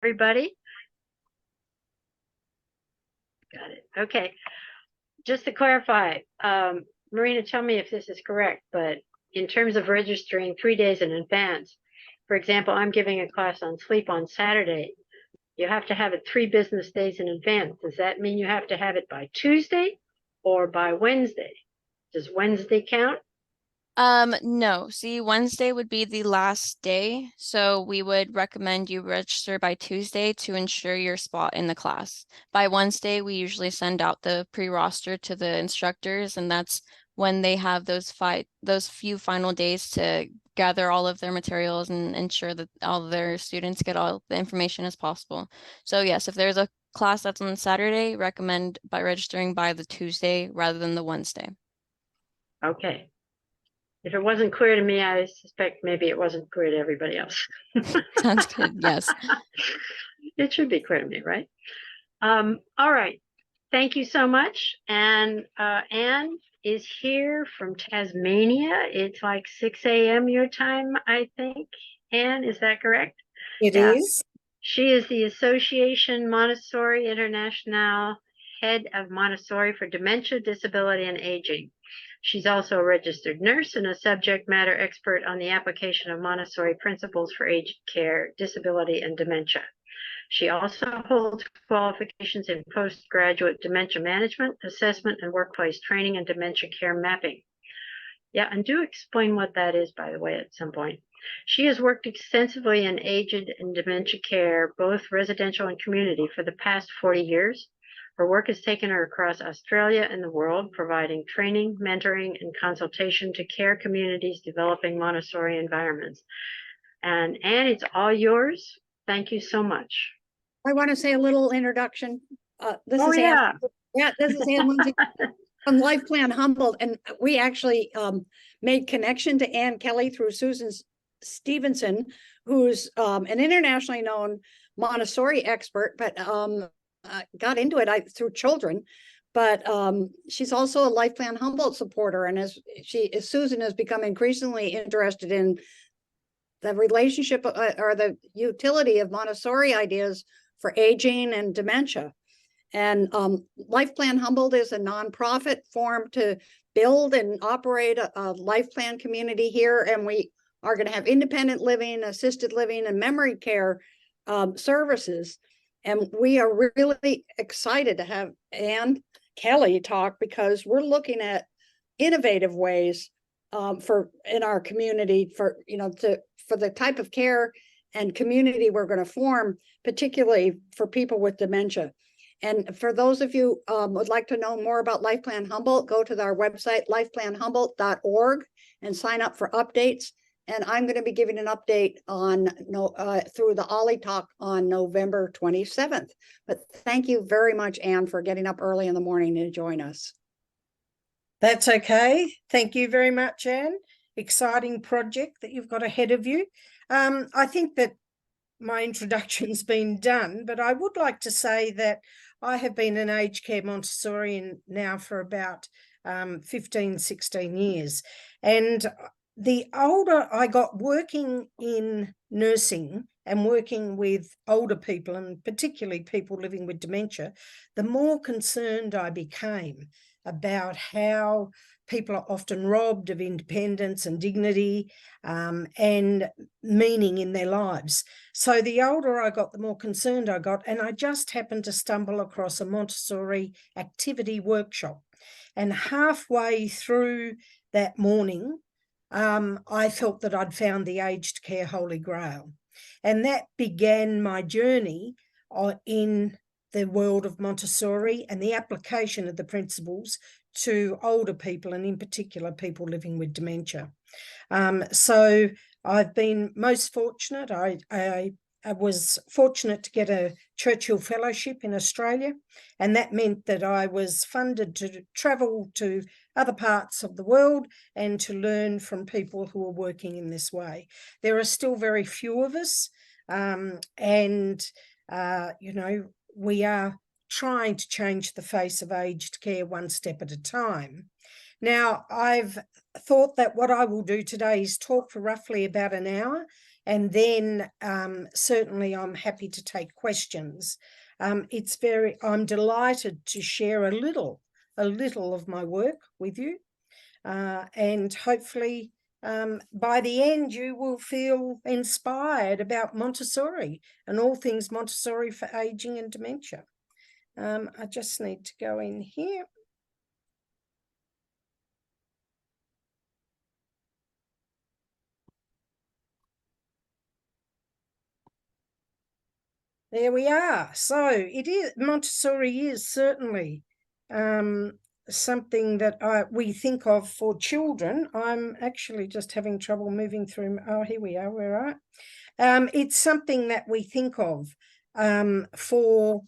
everybody? Got it. Okay. Just to clarify, Marina, tell me if this is correct, but in terms of registering 3 days in advance, for example, I'm giving a class on sleep on Saturday. You have to have it 3 business days in advance. Does that mean you have to have it by Tuesday or by Wednesday? Does Wednesday count? No. See, Wednesday would be the last day, so we would recommend you register by Tuesday to ensure your spot in the class. By Wednesday, we usually send out the pre-roster to the instructors, and that's when they have those few final days to gather all of their materials and ensure that all of their students get all the information as possible. So yes, if there's a class that's on Saturday, recommend by registering by the Tuesday rather than the Wednesday. Okay. If it wasn't clear to me, I suspect maybe it wasn't clear to everybody else. Sounds good. Yes. It should be clear to me, right? All right. Thank you so much. And Anne is here from Tasmania. It's like 6 a.m. your time, I think. Anne, is that correct? It Yeah. is. She is the Association Montessori International Head of Montessori for Dementia, Disability, and Aging. She's also a registered nurse and a subject matter expert on the application of Montessori principles for aged care, disability, and dementia. She also holds qualifications in postgraduate dementia management, assessment, and workplace training and dementia care mapping. Yeah, and do explain what that is, by the way, at some point. She has worked extensively in aged and dementia care, both residential and community, for the past 40 years. Her work has taken her across Australia and the world, providing training, mentoring, and consultation to care communities developing Montessori environments. And Anne, it's all yours. Thank you so much. I want to say a little introduction. This Oh, is yeah. Ann. Yeah, this is Ann Lindsay from Life Plan Humboldt, and we actually made connection to Ann Kelly through Susan Stevenson, who's an internationally known Montessori expert, but got into it through children. But she's also a Life Plan Humboldt supporter, and as Susan has become increasingly interested in the relationship or the utility of Montessori ideas for aging and dementia. And Life Plan Humboldt is a nonprofit formed to build and operate a life plan community here. And we are going to have independent living, assisted living, and memory care services. And we are really excited to have Ann Kelly talk, because we're looking at innovative ways for in our community for the type of care and community we're going to form, particularly for people with dementia. And for those of you would like to know more about Life Plan Humboldt, go to our website, lifeplanhumboldt.org, and sign up for updates. And I'm going to be giving an update on through the Ollie Talk on November 27th. But thank you very much, Anne, for getting up early in the morning to join us. That's okay. Thank you very much, Anne. Exciting project that you've got ahead of you. I think that my introduction's been done, but I would like to say that I have been an aged care Montessorian now for about 15, 16 years. And the older I got working in nursing and working with older people, and particularly people living with dementia, the more concerned I became about how people are often robbed of independence and dignity and meaning in their lives. So the older I got, the more concerned I got, and I just happened to stumble across a Montessori activity workshop. And halfway through that morning, I felt that I'd found the aged care holy grail. And that began my journey in the world of Montessori and the application of the principles to older people, and in particular people living with dementia. So I've been most fortunate. I was fortunate to get a Churchill Fellowship in Australia, and that meant that I was funded to travel to other parts of the world and to learn from people who are working in this way. There are still very few of us, we are trying to change the face of aged care one step at a time. Now, I've thought that what I will do today is talk for roughly about an hour, And then certainly I'm happy to take questions. I'm delighted to share a little of my work with you. And hopefully by the end you will feel inspired about Montessori and all things Montessori for aging and dementia. I just need to go in here. There we are. So Montessori is certainly something that we think of for children. I'm actually just having trouble moving through. Oh, here we are. Where are we? It's something that we think of for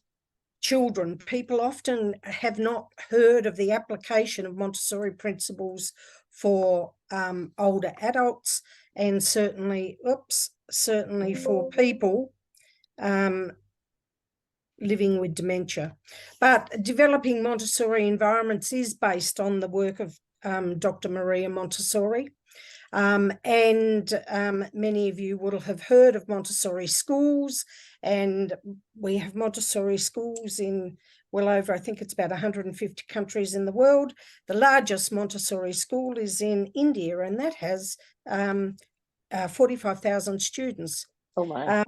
children. People often have not heard of the application of Montessori principles for older adults, and certainly for people living with dementia. But developing Montessori environments is based on the work of Dr. Maria Montessori. And many of you will have heard of Montessori schools, and we have Montessori schools in well over, I think it's about 150 countries in the world. The largest Montessori school is in India, and that has 45,000 students. Oh my.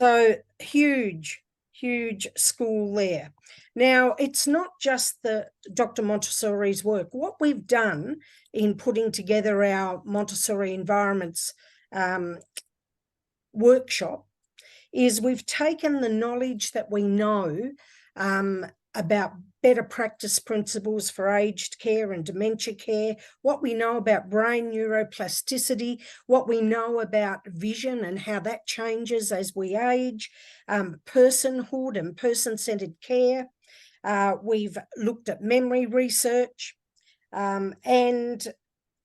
So huge school there. Now, it's not just the Dr. Montessori's work. What we've done in putting together our Montessori environments workshop is we've taken the knowledge that we know about better practice principles for aged care and dementia care, what we know about brain neuroplasticity, what we know about vision and how that changes as we age, personhood and person-centered care. We've looked at memory research and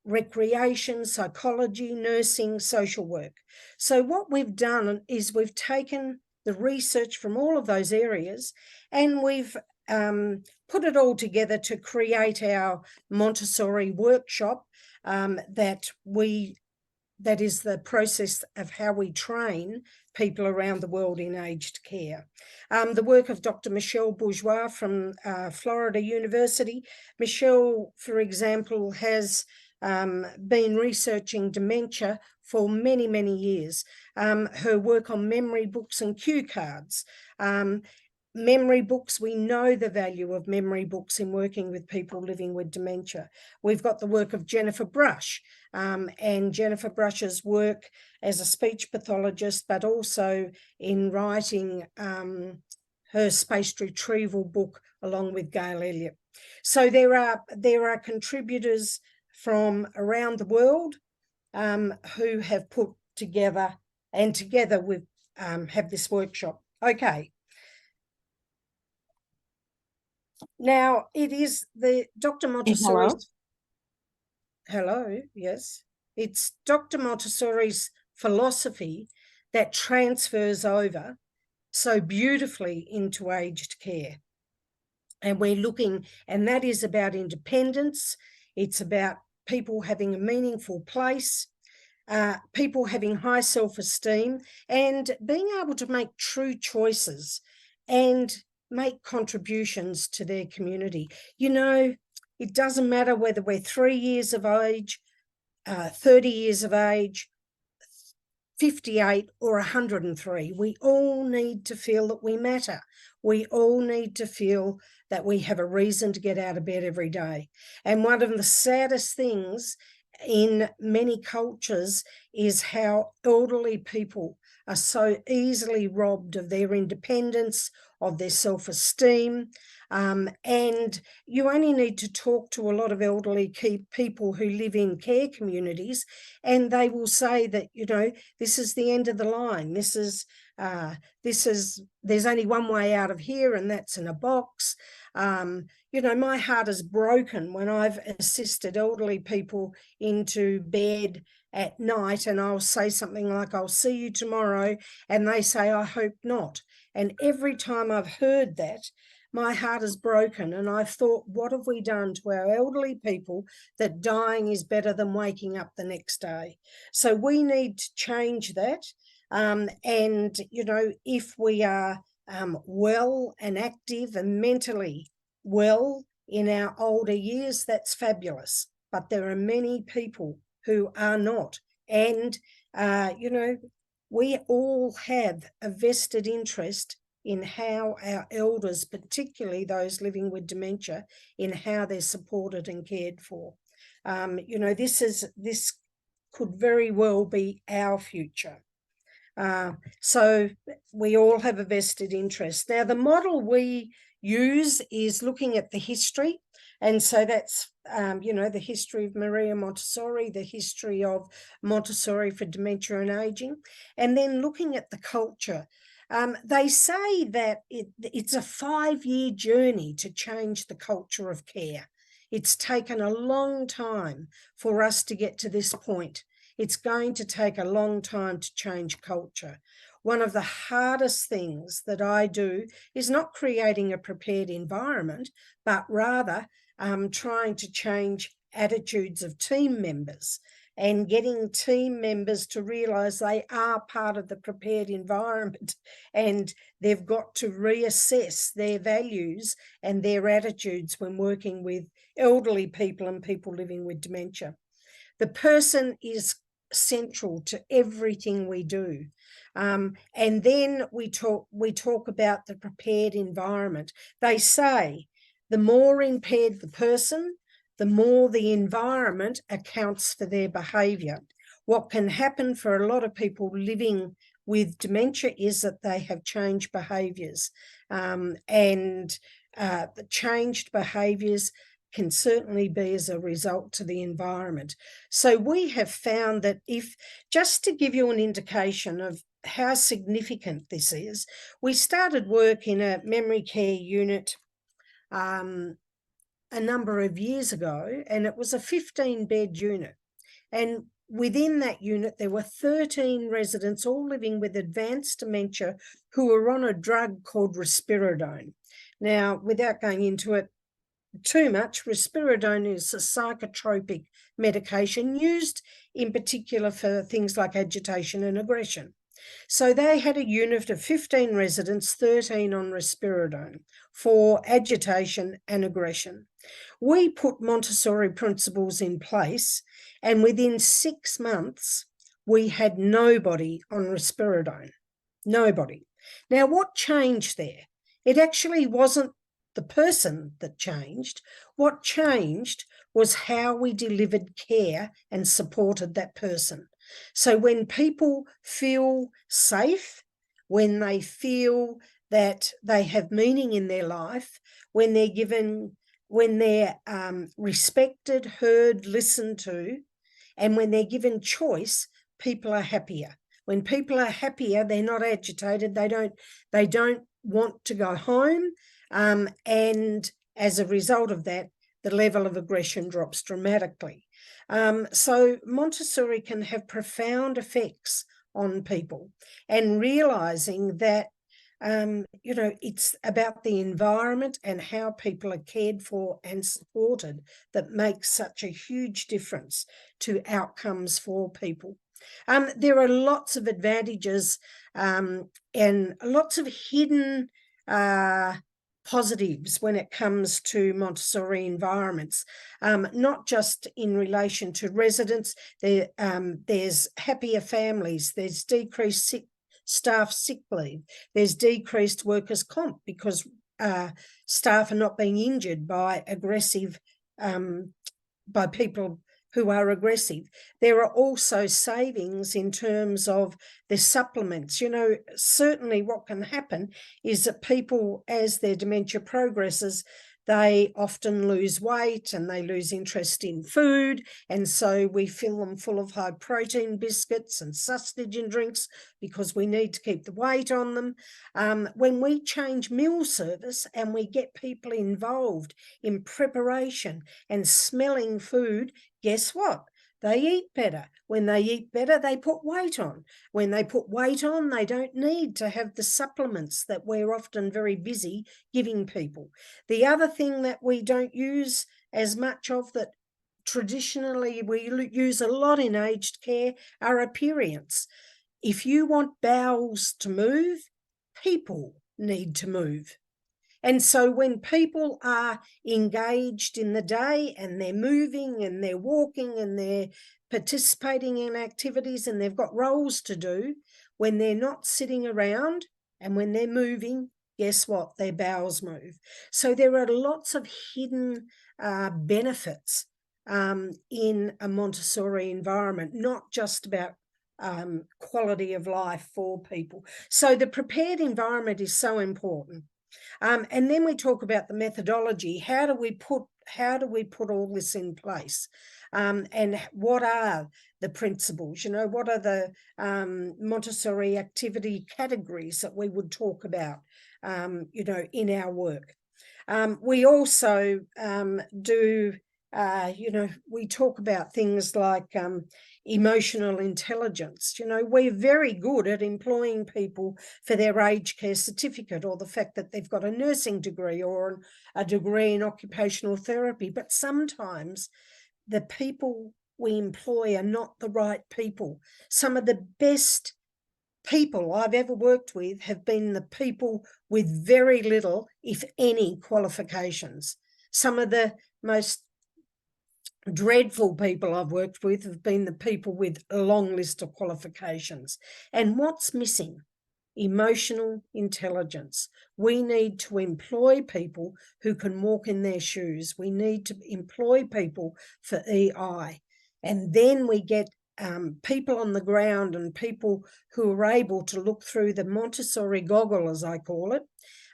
recreation, psychology, nursing, social work. So what we've done is we've taken the research from all of those areas and we've put it all together to create our Montessori workshop that is the process of how we train people around the world in aged care. The work of Dr. Michelle Bourgeois from Florida University. Michelle, for example, has been researching dementia for many, many years. Her work on memory books and cue cards. Memory books, we know the value of memory books in working with people living with dementia. We've got the work of Jennifer Brush, and Jennifer Brush's work as a speech pathologist, but also in writing her spaced retrieval book along with Gail Elliott. So there are contributors from around the world who have put together, and together we have this workshop. Okay. Now, it is the Dr. Montessori's... Hello, yes. It's Dr. Montessori's philosophy that transfers over so beautifully into aged care. And we're looking, and that is about independence. It's about people having a meaningful place, people having high self-esteem and being able to make true choices and make contributions to their community. You know, it doesn't matter whether we're 3 years of age, 30 years of age, 58 or 103. We all need to feel that we matter. We all need to feel that we have a reason to get out of bed every day. And one of the saddest things in many cultures is how elderly people are so easily robbed of their independence, of their self-esteem. And you only need to talk to a lot of elderly people who live in care communities, and they will say that, you know, this is the end of the line. There's only one way out of here, and that's in a box. You know, my heart is broken when I've assisted elderly people into bed at night and I'll say something like, I'll see you tomorrow, and they say, I hope not. And every time I've heard that, my heart is broken. And I thought, what have we done to our elderly people that dying is better than waking up the next day? So we need to change that. And, you know, if we are well and active and mentally well in our older years, that's fabulous. But there are many people who are not. And, you know, we all have a vested interest in how our elders, particularly those living with dementia, in how they're supported and cared for. You know, this could very well be our future. So we all have a vested interest. Now, the model we use is looking at the history. And so that's, you know, the history of Maria Montessori, the history of Montessori for dementia and aging, and then looking at the culture. They say that it's a 5-year journey to change the culture of care. It's taken a long time for us to get to this point. It's going to take a long time to change culture. One of the hardest things that I do is not creating a prepared environment, but rather trying to change attitudes of team members and getting team members to realise they are part of the prepared environment, and they've got to reassess their values and their attitudes when working with elderly people and people living with dementia. The person is central to everything we do. And then we talk about the prepared environment. They say the more impaired the person, the more the environment accounts for their behaviour. What can happen for a lot of people living with dementia is that they have changed behaviours, and the changed behaviours can certainly be as a result to the environment. So we have found that just to give you an indication of how significant this is, we started work in a memory care unit a number of years ago, and it was a 15-bed unit. And within that unit, there were 13 residents, all living with advanced dementia, who were on a drug called risperidone. Now, without going into it too much, risperidone is a psychotropic medication used in particular for things like agitation and aggression. So they had a unit of 15 residents, 13 on risperidone for agitation and aggression. We put Montessori principles in place, and within 6 months, we had nobody on risperidone. Nobody. Now, what changed there? It actually wasn't the person that changed. What changed was how we delivered care and supported that person. So when people feel safe, when they feel that they have meaning in their life, when they're respected, heard, listened to, and when they're given choice, people are happier. When people are happier, they're not agitated. They don't want to go home. And as a result of that, the level of aggression drops dramatically. So Montessori can have profound effects on people, and realising that, you know, it's about the environment and how people are cared for and supported that makes such a huge difference to outcomes for people. There are lots of advantages and lots of hidden positives when it comes to Montessori environments, not just in relation to residents. There's happier families, there's decreased staff sick leave, there's decreased workers' comp because staff are not being injured by by people who are aggressive. There are also savings in terms of the supplements. You know, certainly what can happen is that people, as their dementia progresses, they often lose weight and they lose interest in food. And so we fill them full of high protein biscuits and sausage and drinks because we need to keep the weight on them. When we change meal service and we get people involved in preparation and smelling food, guess what? they eat better. When they eat better, they put weight on. When they put weight on, they don't need to have the supplements that we're often very busy giving people. The other thing that we don't use as much of, that traditionally we use a lot in aged care, are aperients. If you want bowels to move, people need to move. And so when people are engaged in the day and they're moving and they're walking and they're participating in activities and they've got roles to do, when they're not sitting around and when they're moving, guess what? Their bowels move. So there are lots of hidden benefits in a Montessori environment, not just about quality of life for people. So the prepared environment is so important. And then we talk about the methodology. How do we put all this in place? And what are the principles? You know, what are the Montessori activity categories that we would talk about, you know, in our work? We also do, you know, we talk about things like emotional intelligence. You know, we're very good at employing people for their aged care certificate, or the fact that they've got a nursing degree or a degree in occupational therapy. But sometimes the people we employ are not the right people. Some of the best people I've ever worked with have been the people with very little, if any, qualifications. Some of the most dreadful people I've worked with have been the people with a long list of qualifications. And what's missing? Emotional intelligence. We need to employ people who can walk in their shoes. We need to employ people for EI. And then we get people on the ground and people who are able to look through the Montessori goggle, as I call it,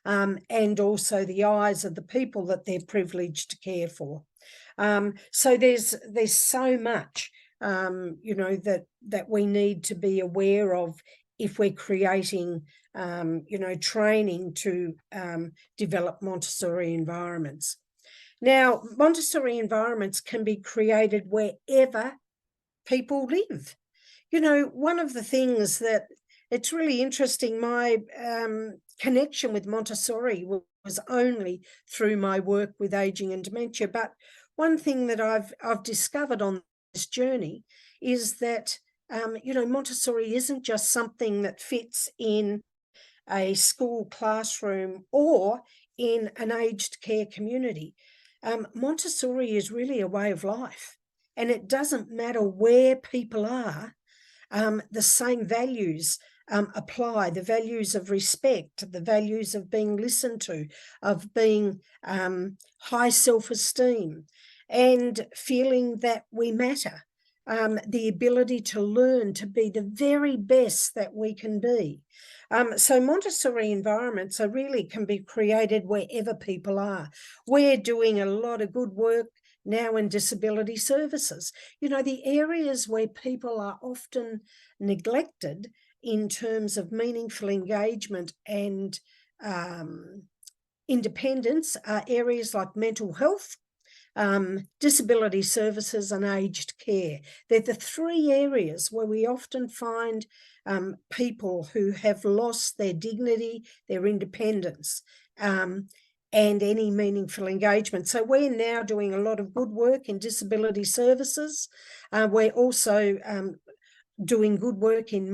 and also the eyes of the people that they're privileged to care for. So there's so much, you know, that we need to be aware of if we're creating, you know, training to develop Montessori environments. Now, Montessori environments can be created wherever people live. You know, one of the things that it's really interesting, my connection with Montessori was only through my work with aging and dementia. But one thing that I've discovered on this journey is that, you know, Montessori isn't just something that fits in a school classroom or in an aged care community. Montessori is really a way of life, and it doesn't matter where people are, the same values apply, the values of respect, the values of being listened to, of being high self-esteem and feeling that we matter, the ability to learn to be the very best that we can be. So Montessori environments really can be created wherever people are. We're doing a lot of good work now in disability services. You know, the areas where people are often neglected in terms of meaningful engagement and independence are areas like mental health, disability services and aged care. They're the three areas where we often find people who have lost their dignity, their independence, and any meaningful engagement. So we're now doing a lot of good work in disability services. We're also doing good work in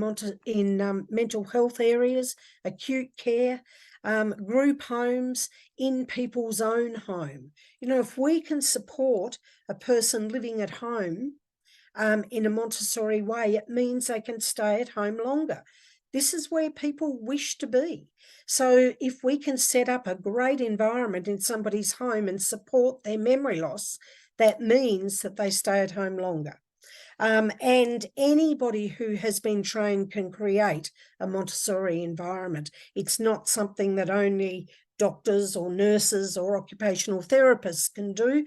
mental health areas, acute care, group homes, in people's own home. You know, if we can support a person living at home in a Montessori way, it means they can stay at home longer. This is where people wish to be. So if we can set up a great environment in somebody's home and support their memory loss, that means that they stay at home longer. And anybody who has been trained can create a Montessori environment. It's not something that only doctors or nurses or occupational therapists can do.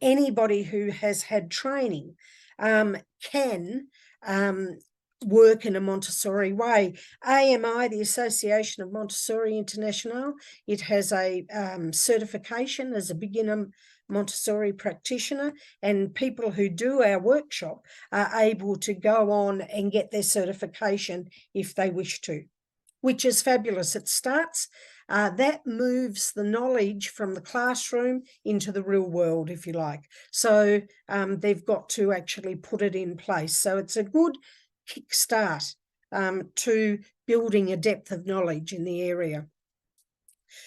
Anybody who has had training can work in a Montessori way. AMI, the Association of Montessori International, it has a certification as a beginner Montessori practitioner, and people who do our workshop are able to go on and get their certification if they wish to, which is fabulous. It starts, that moves the knowledge from the classroom into the real world, if you like. So they've got to actually put it in place. So it's a good kickstart to building a depth of knowledge in the area.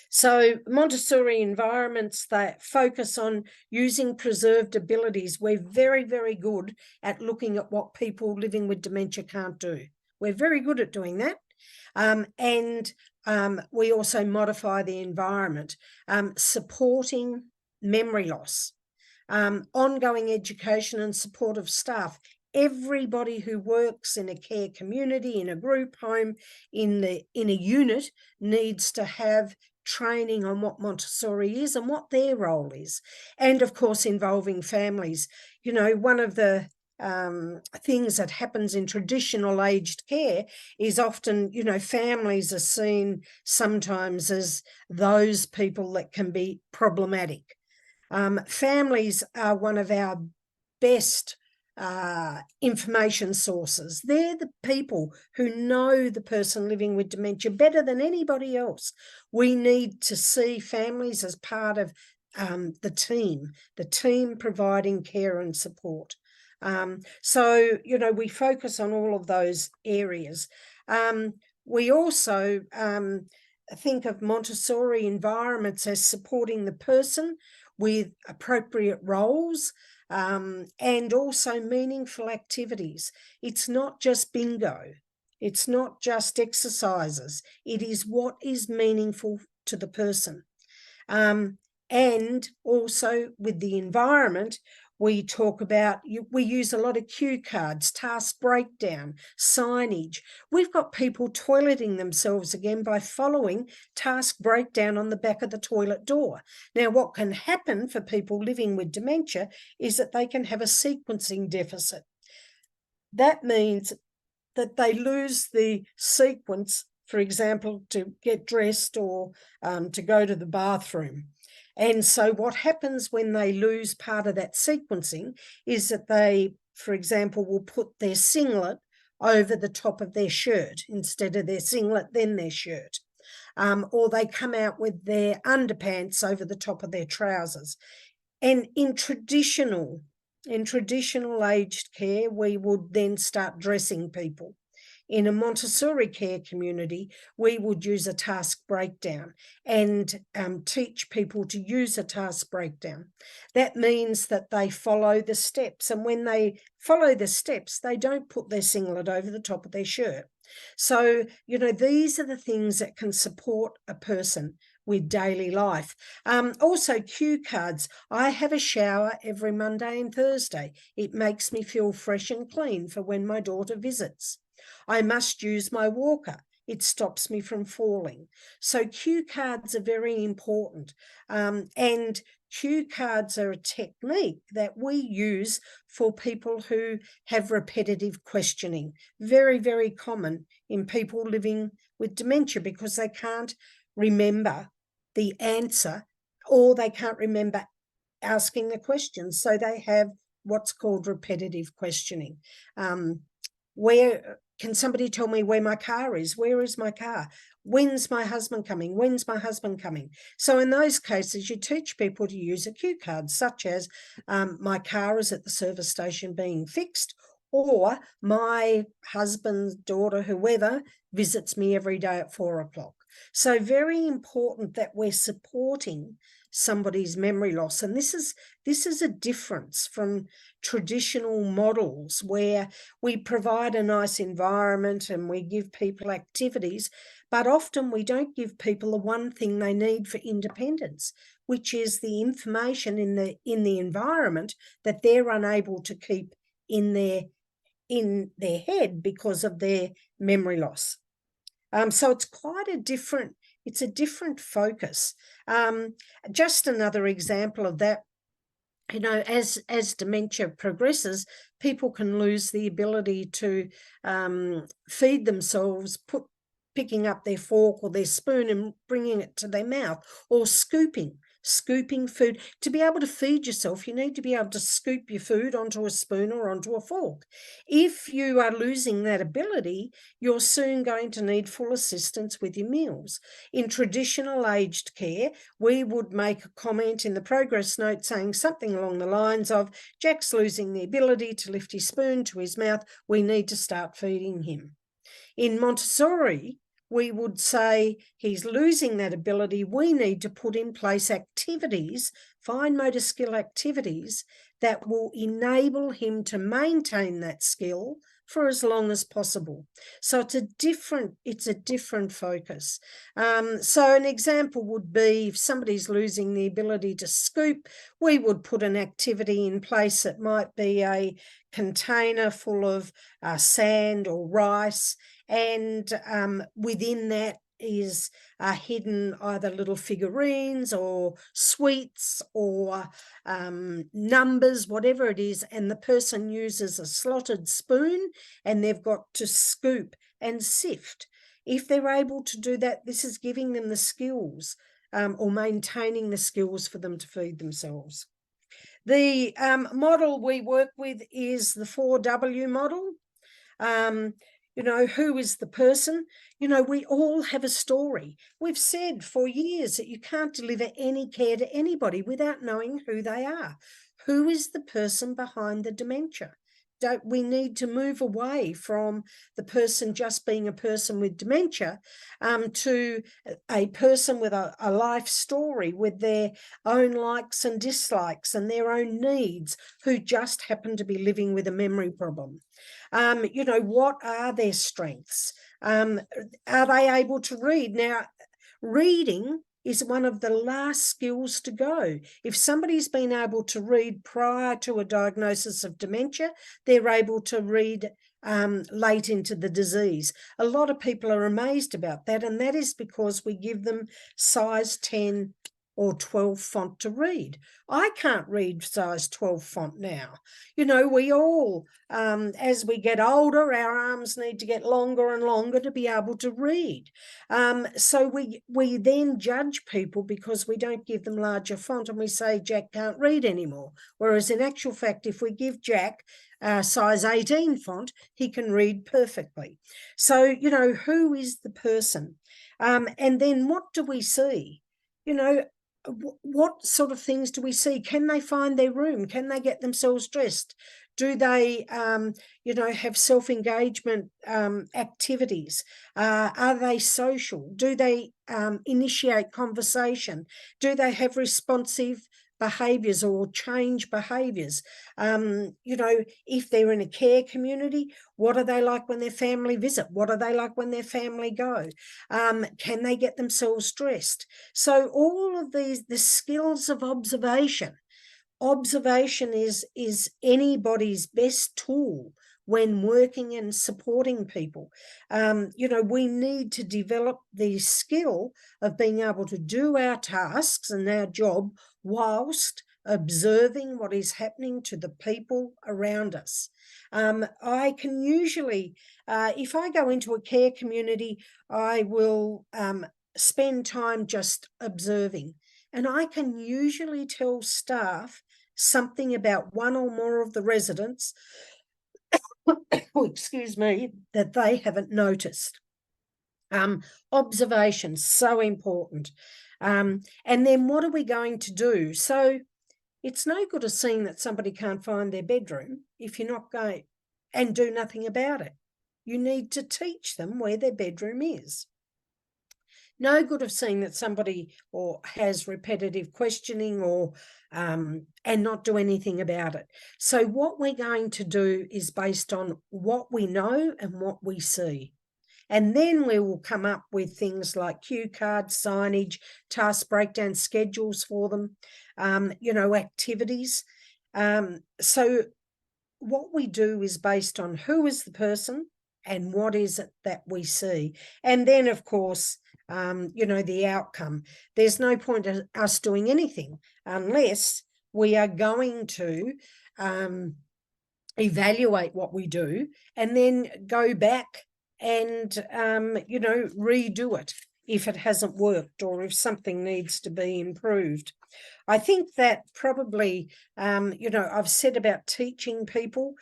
So Montessori environments that focus on using preserved abilities, we're very, very good at looking at what people living with dementia can't do. We're very good at doing that. We also modify the environment, supporting memory loss, ongoing education and support of staff. Everybody who works in a care community, in a group home, in a unit needs to have training on what Montessori is and what their role is. And of course, involving families. You know, one of the things that happens in traditional aged care is often, you know, families are seen sometimes as those people that can be problematic. Families are one of our best information sources. They're the people who know the person living with dementia better than anybody else. We need to see families as part of the team providing care and support. So, you know, we focus on all of those areas. We also think of Montessori environments as supporting the person with appropriate roles, and also meaningful activities. It's not just bingo. It's not just exercises. It is what is meaningful to the person. And also with the environment, we talk about, we use a lot of cue cards, task breakdown, signage. We've got people toileting themselves again by following task breakdown on the back of the toilet door. Now, what can happen for people living with dementia is that they can have a sequencing deficit. That means that they lose the sequence, for example, to get dressed or to go to the bathroom. And so what happens when they lose part of that sequencing is that they, for example, will put their singlet over the top of their shirt instead of their singlet, then their shirt. Or they come out with their underpants over the top of their trousers. And in traditional aged care, we would then start dressing people. In a Montessori care community, we would use a task breakdown and teach people to use a task breakdown. That means that they follow the steps. And when they follow the steps, they don't put their singlet over the top of their shirt. So, you know, these are the things that can support a person with daily life. Also, cue cards. I have a shower every Monday and Thursday. It makes me feel fresh and clean for when my daughter visits. I must use my walker. It stops me from falling. So cue cards are very important. And cue cards are a technique that we use for people who have repetitive questioning. Very, very common in people living with dementia because they can't remember the answer or they can't remember asking the question. So they have what's called repetitive questioning. Where can somebody tell me where my car is? Where is my car? When's my husband coming? When's my husband coming? So in those cases, you teach people to use a cue card, such as my car is at the service station being fixed, or my husband's daughter, whoever, visits me every day at 4 o'clock. So very important that we're supporting somebody's memory loss. And this is a difference from traditional models where we provide a nice environment and we give people activities, but often we don't give people the one thing they need for independence, which is the information in the environment that they're unable to keep in their head because of their memory loss. So it's quite a different focus. Just another example of that, you know, as dementia progresses, people can lose the ability to feed themselves, picking up their fork or their spoon and bringing it to their mouth, or scooping. scooping food. To be able to feed yourself, you need to be able to scoop your food onto a spoon or onto a fork. If you are losing that ability, you're soon going to need full assistance with your meals. In traditional aged care, we would make a comment in the progress note saying something along the lines of, Jack's losing the ability to lift his spoon to his mouth, we need to start feeding him. In Montessori, we would say he's losing that ability. We need to put in place activities, fine motor skill activities, that will enable him to maintain that skill for as long as possible. So it's a different focus. So an example would be if somebody's losing the ability to scoop, we would put an activity in place that might be a container full of sand or rice, and within that is hidden either little figurines or sweets or numbers, whatever it is, and the person uses a slotted spoon and they've got to scoop and sift. If they're able to do that, this is giving them the skills or maintaining the skills for them to feed themselves. The model we work with is the 4W model. You know, who is the person? You know, we all have a story. We've said for years that you can't deliver any care to anybody without knowing who they are. Who is the person behind the dementia? We need to move away from the person just being a person with dementia to a person with a life story with their own likes and dislikes and their own needs, who just happen to be living with a memory problem. You know, what are their strengths? Are they able to read? Now, reading is one of the last skills to go. If somebody's been able to read prior to a diagnosis of dementia, they're able to read late into the disease. A lot of people are amazed about that, and that is because we give them size 10 or 12 font to read. I can't read size 12 font now. You know, we all, as we get older, our arms need to get longer and longer to be able to read. So we then judge people because we don't give them larger font and we say Jack can't read anymore. Whereas in actual fact, if we give Jack size 18 font, he can read perfectly. So, you know, who is the person? And then what do we see? You know, what sort of things do we see? Can they find their room? Can they get themselves dressed? Do they, you know, have self-engagement activities? Are they social? Do they initiate conversation? Do they have responsive behaviours or change behaviours? You know, if they're in a care community, what are they like when their family visit? What are they like when their family go? Can they get themselves dressed? So all of these, the skills of observation is anybody's best tool when working and supporting people. You know, we need to develop the skill of being able to do our tasks and our job whilst observing what is happening to the people around us. I can usually, if I go into a care community, I will spend time just observing. And I can usually tell staff something about one or more of the residents, excuse me, that they haven't noticed. Observation, so important. And then what are we going to do? So it's no good of seeing that somebody can't find their bedroom if you're not going and do nothing about it. You need to teach them where their bedroom is. No good of seeing that somebody or has repetitive questioning or and not do anything about it. So what we're going to do is based on what we know and what we see. And then we will come up with things like cue cards, signage, task breakdown schedules for them, you know, activities. So what we do is based on who is the person and what is it that we see. And then, of course, you know, the outcome. There's no point in us doing anything unless we are going to evaluate what we do and then go back and, you know, redo it if it hasn't worked or if something needs to be improved. I think that probably, I've said about teaching people,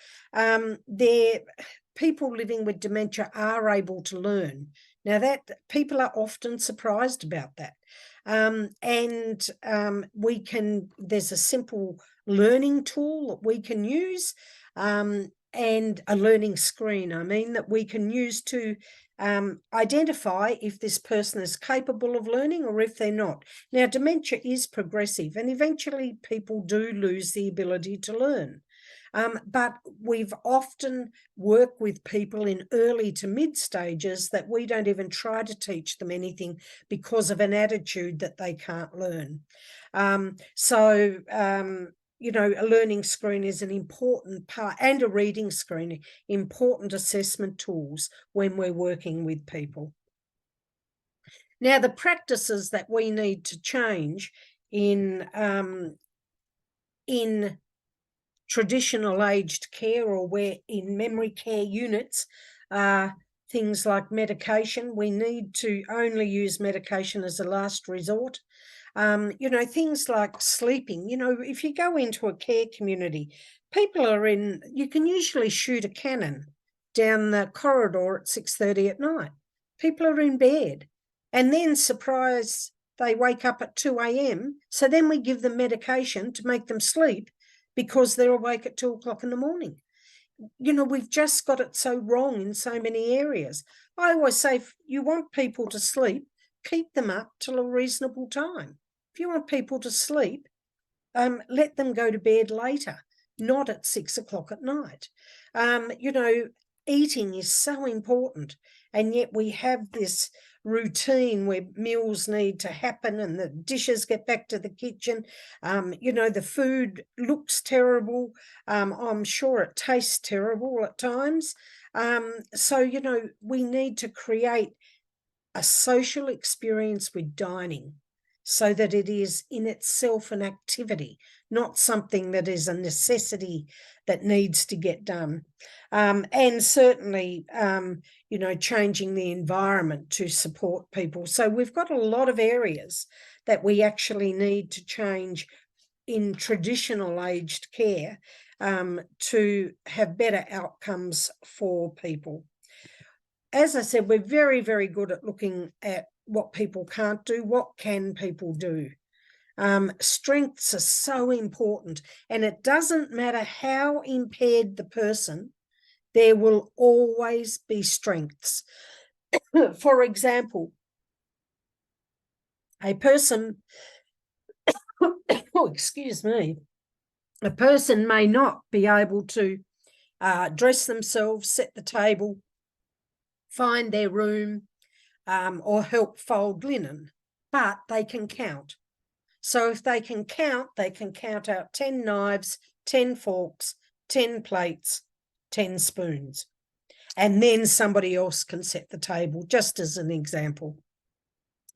people living with dementia are able to learn. Now that people are often surprised about that. There's a simple learning tool that we can use, and a learning screen, that we can use to identify if this person is capable of learning or if they're not. Now, dementia is progressive and eventually people do lose the ability to learn. But we've often worked with people in early to mid stages that we don't even try to teach them anything because of an attitude that they can't learn. A learning screen is an important part, and a reading screen, important assessment tools when we're working with people. Now, the practices that we need to change in traditional aged care, or where in memory care units, things like medication. We need to only use medication as a last resort. Things like sleeping. If you go into a care community, you can usually shoot a cannon down the corridor at 6:30 at night. People are in bed, and then surprise, they wake up at 2 a.m. So then we give them medication to make them sleep because they're awake at 2 o'clock in the morning. We've just got it so wrong in so many areas. I always say, if you want people to sleep, keep them up till a reasonable time. If you want people to sleep, let them go to bed later, not at 6 o'clock at night. Eating is so important, and yet we have this routine where meals need to happen and the dishes get back to the kitchen. The food looks terrible. I'm sure it tastes terrible at times. We need to create a social experience with dining so that it is in itself an activity, not something that is a necessity that needs to get done. And certainly, changing the environment to support people. So we've got a lot of areas that we actually need to change in traditional aged care to have better outcomes for people. As I said, we're very, very good at looking at what people can't do. What can people do? Strengths are so important, and it doesn't matter how impaired the person, there will always be strengths. For example, a person, a person may not be able to dress themselves, set the table, find their room, or help fold linen, but they can count. So if they can count out 10 knives, 10 forks, 10 plates, 10 spoons. And then somebody else can set the table, just as an example.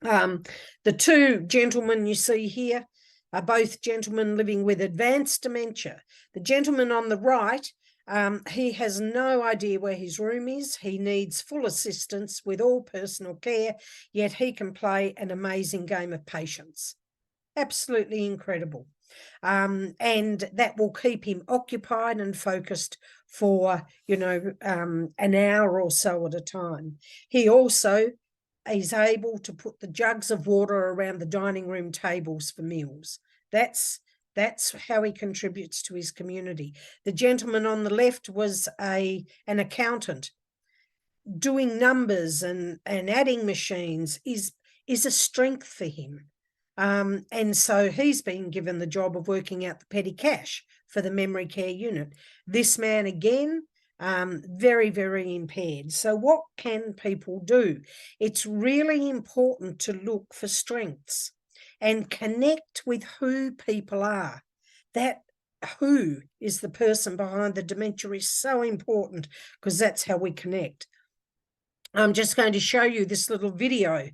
The two gentlemen you see here are both gentlemen living with advanced dementia. The gentleman on the right, he has no idea where his room is. He needs full assistance with all personal care, yet he can play an amazing game of patience. Absolutely incredible. And that will keep him occupied and focused for, an hour or so at a time. He also is able to put the jugs of water around the dining room tables for meals. That's how he contributes to his community. The gentleman on the left was an accountant. Doing numbers and adding machines is a strength for him. And so he's been given the job of working out the petty cash for the memory care unit. This man, again, very, very impaired. So what can people do? It's really important to look for strengths and connect with who people are. That who is the person behind the dementia is so important, because that's how we connect. I'm just going to show you this little video.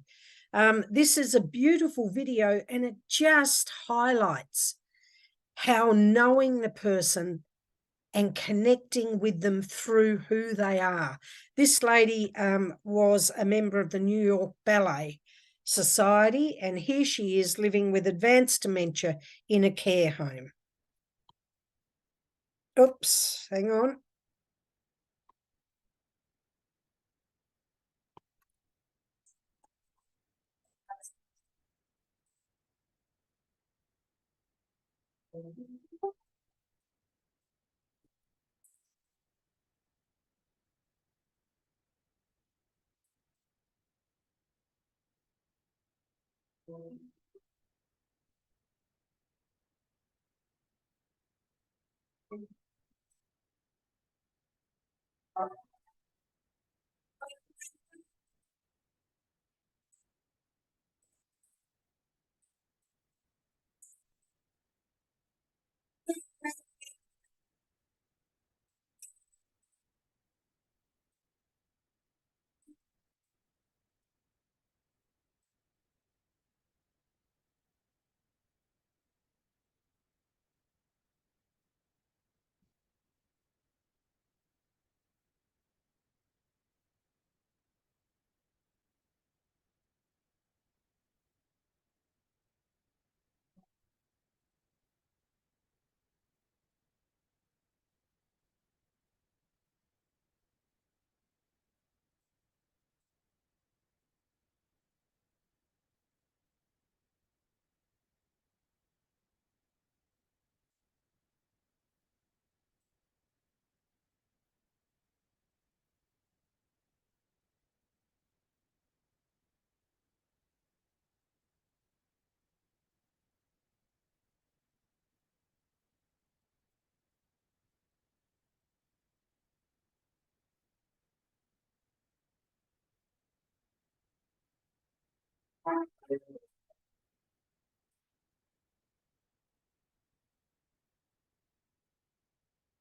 This is a beautiful video, and it just highlights how knowing the person and connecting with them through who they are. This lady was a member of the New York Ballet, society, and here she is living with advanced dementia in a care home. Oops, hang on.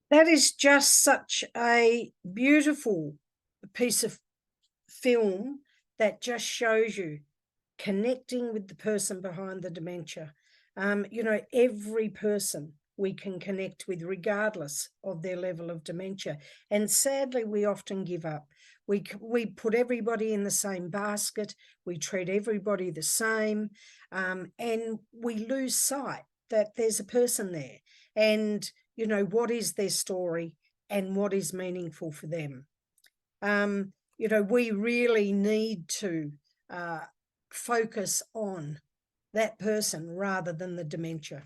That is just such a beautiful piece of film that just shows you connecting with the person behind the dementia. You know, every person we can connect with regardless of their level of dementia. And sadly, we often give up. We put everybody in the same basket. We treat everybody the same. And we lose sight that there's a person there. And, you know, what is their story and what is meaningful for them. You know, we really need to focus on that person rather than the dementia.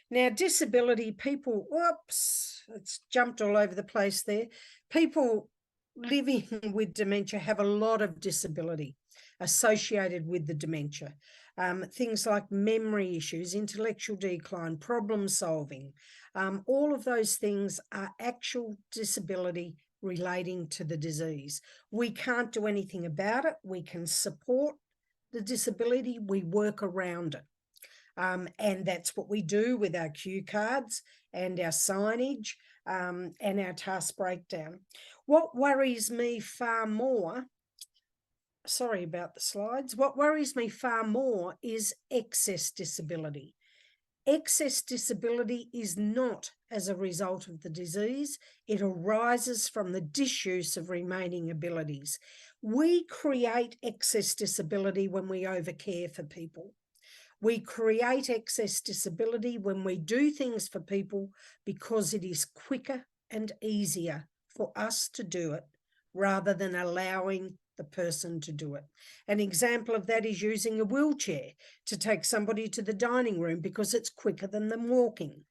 Now, disability, people, whoops, it's jumped all over the place there. People living with dementia have a lot of disability associated with the dementia. Things like memory issues, intellectual decline, problem solving, all of those things are actual disability relating to the disease. We can't do anything about it. We can support the disability, we work around it. And that's what we do with our cue cards and our signage and our task breakdown. What worries me far more, sorry about the slides, what worries me far more is excess disability. Excess disability is not as a result of the disease. It arises from the disuse of remaining abilities. We create excess disability when we overcare for people. We create excess disability when we do things for people because it is quicker and easier for us to do it rather than allowing the person to do it. An example of that is using a wheelchair to take somebody to the dining room because it's quicker than them walking.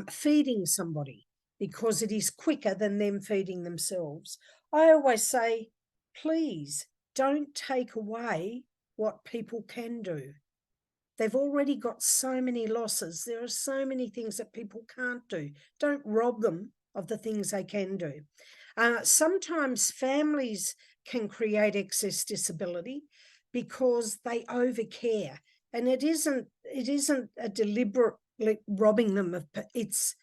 Feeding somebody because it is quicker than them feeding themselves. I always say, please don't take away what people can do. They've already got so many losses. There are so many things that people can't do. Don't rob them of the things they can do. Sometimes families can create excess disability because they overcare, and it isn't a deliberate robbing them of, it's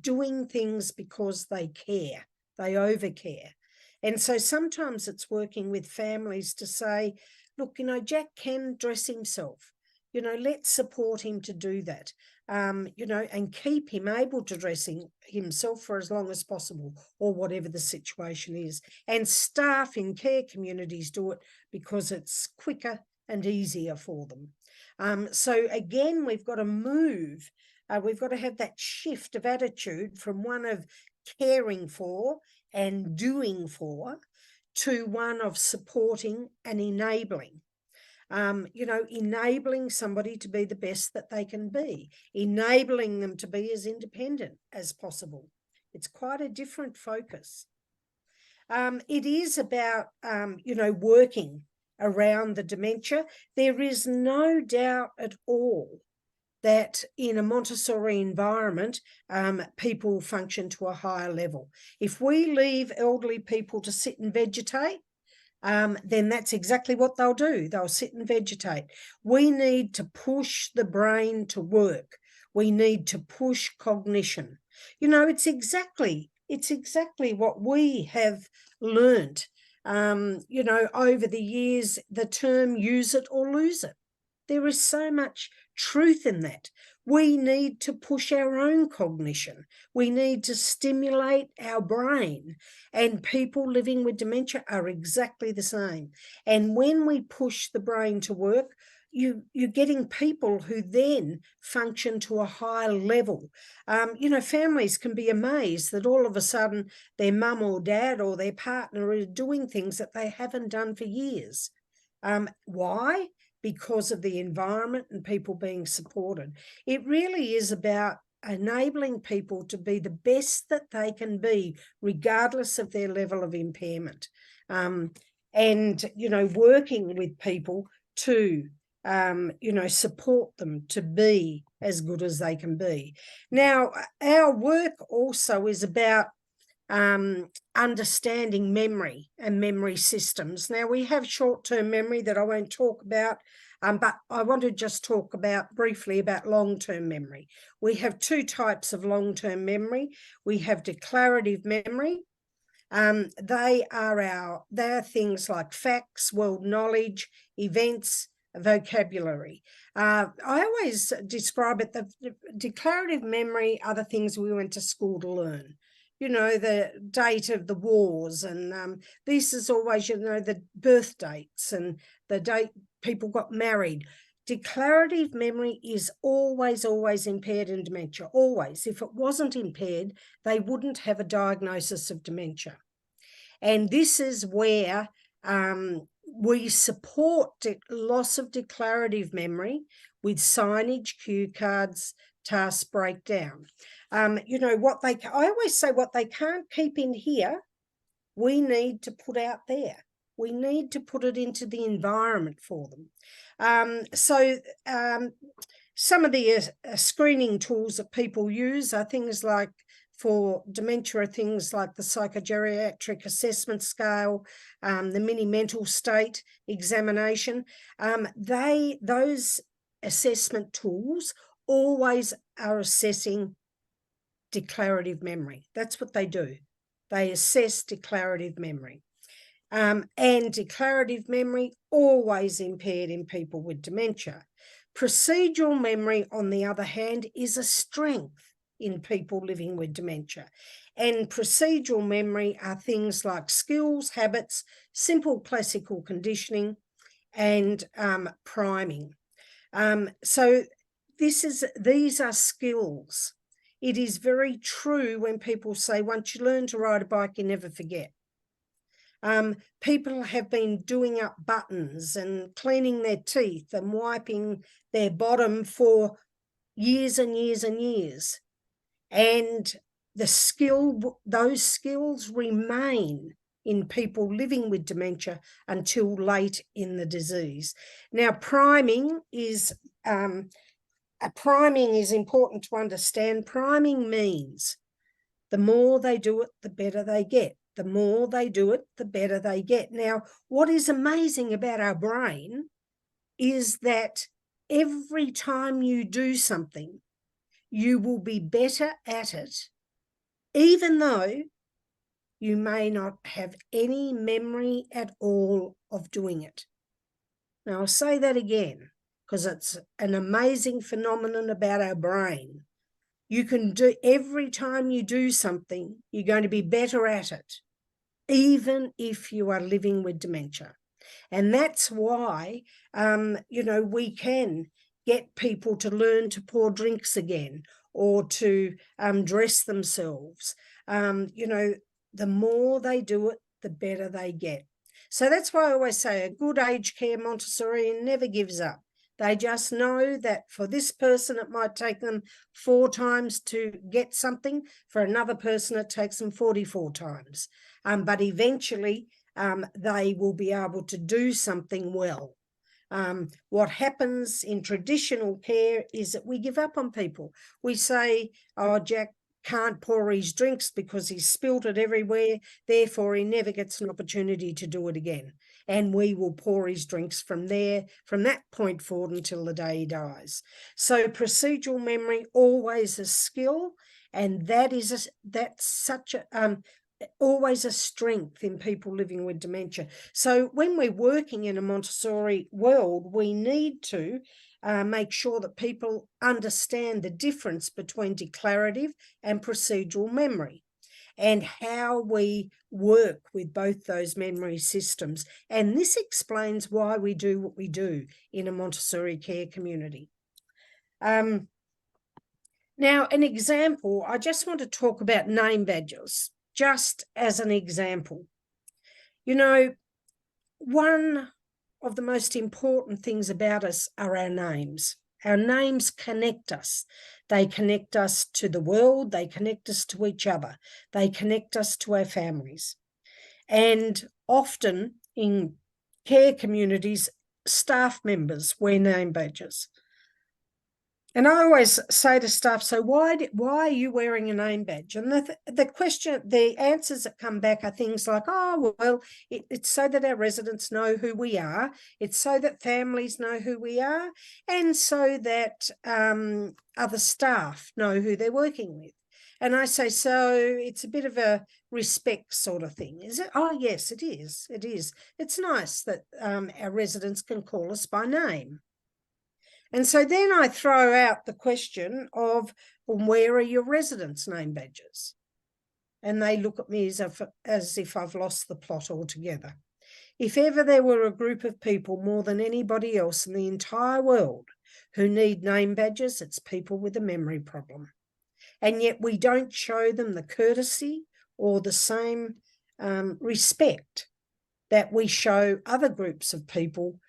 doing things because they care, they overcare. And so sometimes it's working with families to say, look, you know, Jack can dress himself, you know, let's support him to do that. You know, and keep him able to dress himself for as long as possible, or whatever the situation is. And staff in care communities do it because it's quicker and easier for them. So again, we've got to move. We've got to have that shift of attitude from one of caring for and doing for to one of supporting and enabling. Enabling somebody to be the best that they can be, enabling them to be as independent as possible. It's quite a different focus. It is about, working around the dementia. There is no doubt at all that in a Montessori environment, people function to a higher level. If we leave elderly people to sit and vegetate, then that's exactly what they'll do. They'll sit and vegetate. We need to push the brain to work. We need to push cognition. It's exactly what we have learnt, over the years, the term use it or lose it. There is so much truth in that. We need to push our own cognition. We need to stimulate our brain. And people living with dementia are exactly the same. And when we push the brain to work, you're getting people who then function to a higher level. Families can be amazed that all of a sudden their mum or dad or their partner are doing things that they haven't done for years. Why? Because of the environment and people being supported. It really is about enabling people to be the best that they can be, regardless of their level of impairment. Working with people to, support them to be as good as they can be. Now, our work also is about understanding memory and memory systems. Now, we have short-term memory that I won't talk about, but I want to just talk briefly about long-term memory. We have two types of long-term memory. We have declarative memory. They are things like facts, world knowledge, events, vocabulary. I always describe it that declarative memory are the things we went to school to learn. The date of the wars, and this is always, the birth dates and the date people got married. Declarative memory is always impaired in dementia, always. If it wasn't impaired, they wouldn't have a diagnosis of dementia. And this is where we support loss of declarative memory with signage, cue cards, task breakdown. I always say what they can't keep in here, we need to put out there. We need to put it into the environment for them. Some of the screening tools that people use are things like, for dementia, are things like the psychogeriatric assessment scale, the mini mental state examination. Those assessment tools always are assessing declarative memory. That's what they do. They assess declarative memory. And declarative memory always impaired in people with dementia. Procedural memory, on the other hand, is a strength in people living with dementia. And procedural memory are things like skills, habits, simple classical conditioning, and priming. So these are skills. It is very true when people say, once you learn to ride a bike, you never forget. People have been doing up buttons and cleaning their teeth and wiping their bottom for years and years and years. And those skills remain in people living with dementia until late in the disease. Now, priming is important to understand. Priming means the more they do it, the better they get. The more they do it, the better they get. Now, what is amazing about our brain is that every time you do something, you will be better at it, even though you may not have any memory at all of doing it. Now, I'll say that again, because it's an amazing phenomenon about our brain. You can do, every time you do something, you're going to be better at it, even if you are living with dementia. And that's why, you know, we can get people to learn to pour drinks again, or to dress themselves. You know, the more they do it, the better they get. So that's why I always say a good aged care Montessori never gives up. They just know that for this person, it might take them 4 times to get something. For another person, it takes them 44 times. But eventually, they will be able to do something well. What happens in traditional care is that we give up on people. We say, oh, Jack can't pour his drinks because he's spilt it everywhere, therefore he never gets an opportunity to do it again. And we will pour his drinks from that point forward until the day he dies. So procedural memory, always a skill, and that's such a always a strength in people living with dementia. So when we're working in a Montessori world, we need to make sure that people understand the difference between declarative and procedural memory, and how we work with both those memory systems. And this explains why we do what we do in a Montessori care community. Now, an example, I just want to talk about name badges, just as an example. You know, one of the most important things about us are our names. Our names connect us. They connect us to the world. They connect us to each other. They connect us to our families. And often in care communities, staff members wear name badges. And I always say to staff, so why are you wearing a name badge? And the answers that come back are things like, oh, well, it's so that our residents know who we are. It's so that families know who we are, and so that other staff know who they're working with. And I say, so it's a bit of a respect sort of thing, is it? Oh, yes, it is. It is. It's nice that our residents can call us by name. And so then I throw out the question of, well, where are your residents' name badges? And they look at me as if I've lost the plot altogether. If ever there were a group of people more than anybody else in the entire world who need name badges, it's people with a memory problem. And yet we don't show them the courtesy or the same respect that we show other groups of people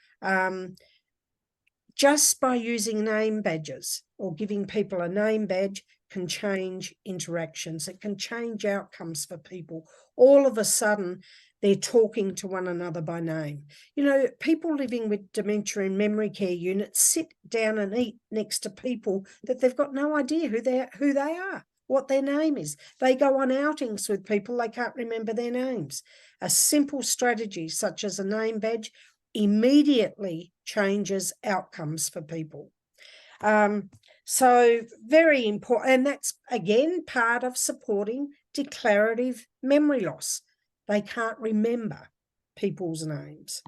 just by using name badges, or giving people a name badge can change interactions. It can change outcomes for people. All of a sudden, they're talking to one another by name. You know, people living with dementia in memory care units sit down and eat next to people that they've got no idea who they are, what their name is. They go on outings with people, they can't remember their names. A simple strategy such as a name badge immediately changes outcomes for people. So very important, and that's again part of supporting declarative memory loss. They can't remember people's names.